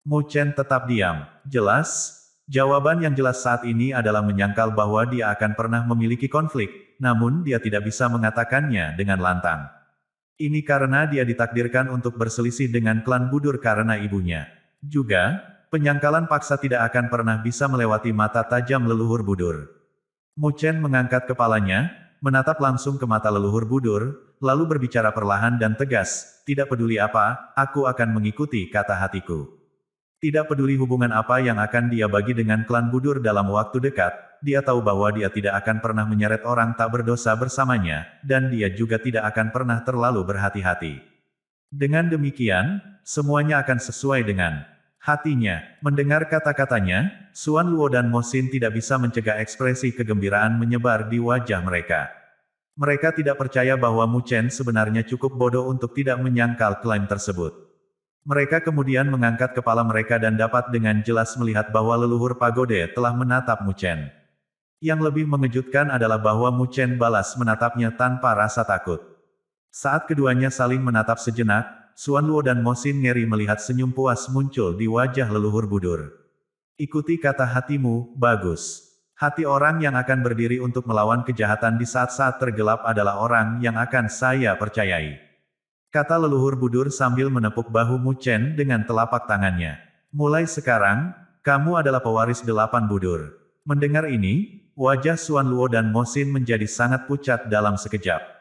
S1: Mu Chen tetap diam. Jelas, jawaban yang jelas saat ini adalah menyangkal bahwa dia akan pernah memiliki konflik, namun dia tidak bisa mengatakannya dengan lantang. Ini karena dia ditakdirkan untuk berselisih dengan klan Budur karena ibunya. Juga, penyangkalan paksa tidak akan pernah bisa melewati mata tajam leluhur Budur. Mu Chen mengangkat kepalanya, menatap langsung ke mata leluhur Budur, lalu berbicara perlahan dan tegas, "Tidak peduli apa, aku akan mengikuti kata hatiku. Tidak peduli hubungan apa yang akan dia bagi dengan klan Budur dalam waktu dekat, dia tahu bahwa dia tidak akan pernah menyeret orang tak berdosa bersamanya, dan dia juga tidak akan pernah terlalu berhati-hati. Dengan demikian, semuanya akan sesuai dengan hatinya. Mendengar kata-katanya, Xuan Luo dan Mo Xin tidak bisa mencegah ekspresi kegembiraan menyebar di wajah mereka. Mereka tidak percaya bahwa Mu Chen sebenarnya cukup bodoh untuk tidak menyangkal klaim tersebut. Mereka kemudian mengangkat kepala mereka dan dapat dengan jelas melihat bahwa leluhur pagode telah menatap Mu Chen. Yang lebih mengejutkan adalah bahwa Mu Chen balas menatapnya tanpa rasa takut. Saat keduanya saling menatap sejenak, Xuan Luo dan Mo Xin ngeri melihat senyum puas muncul di wajah leluhur budur. Ikuti kata hatimu, bagus. Hati orang yang akan berdiri untuk melawan kejahatan di saat-saat tergelap adalah orang yang akan saya percayai. Kata leluhur budur sambil menepuk bahu Mu Chen dengan telapak tangannya. Mulai sekarang, kamu adalah pewaris 8 budur. Mendengar ini, wajah Xuan Luo dan Mo Xin menjadi sangat pucat dalam sekejap.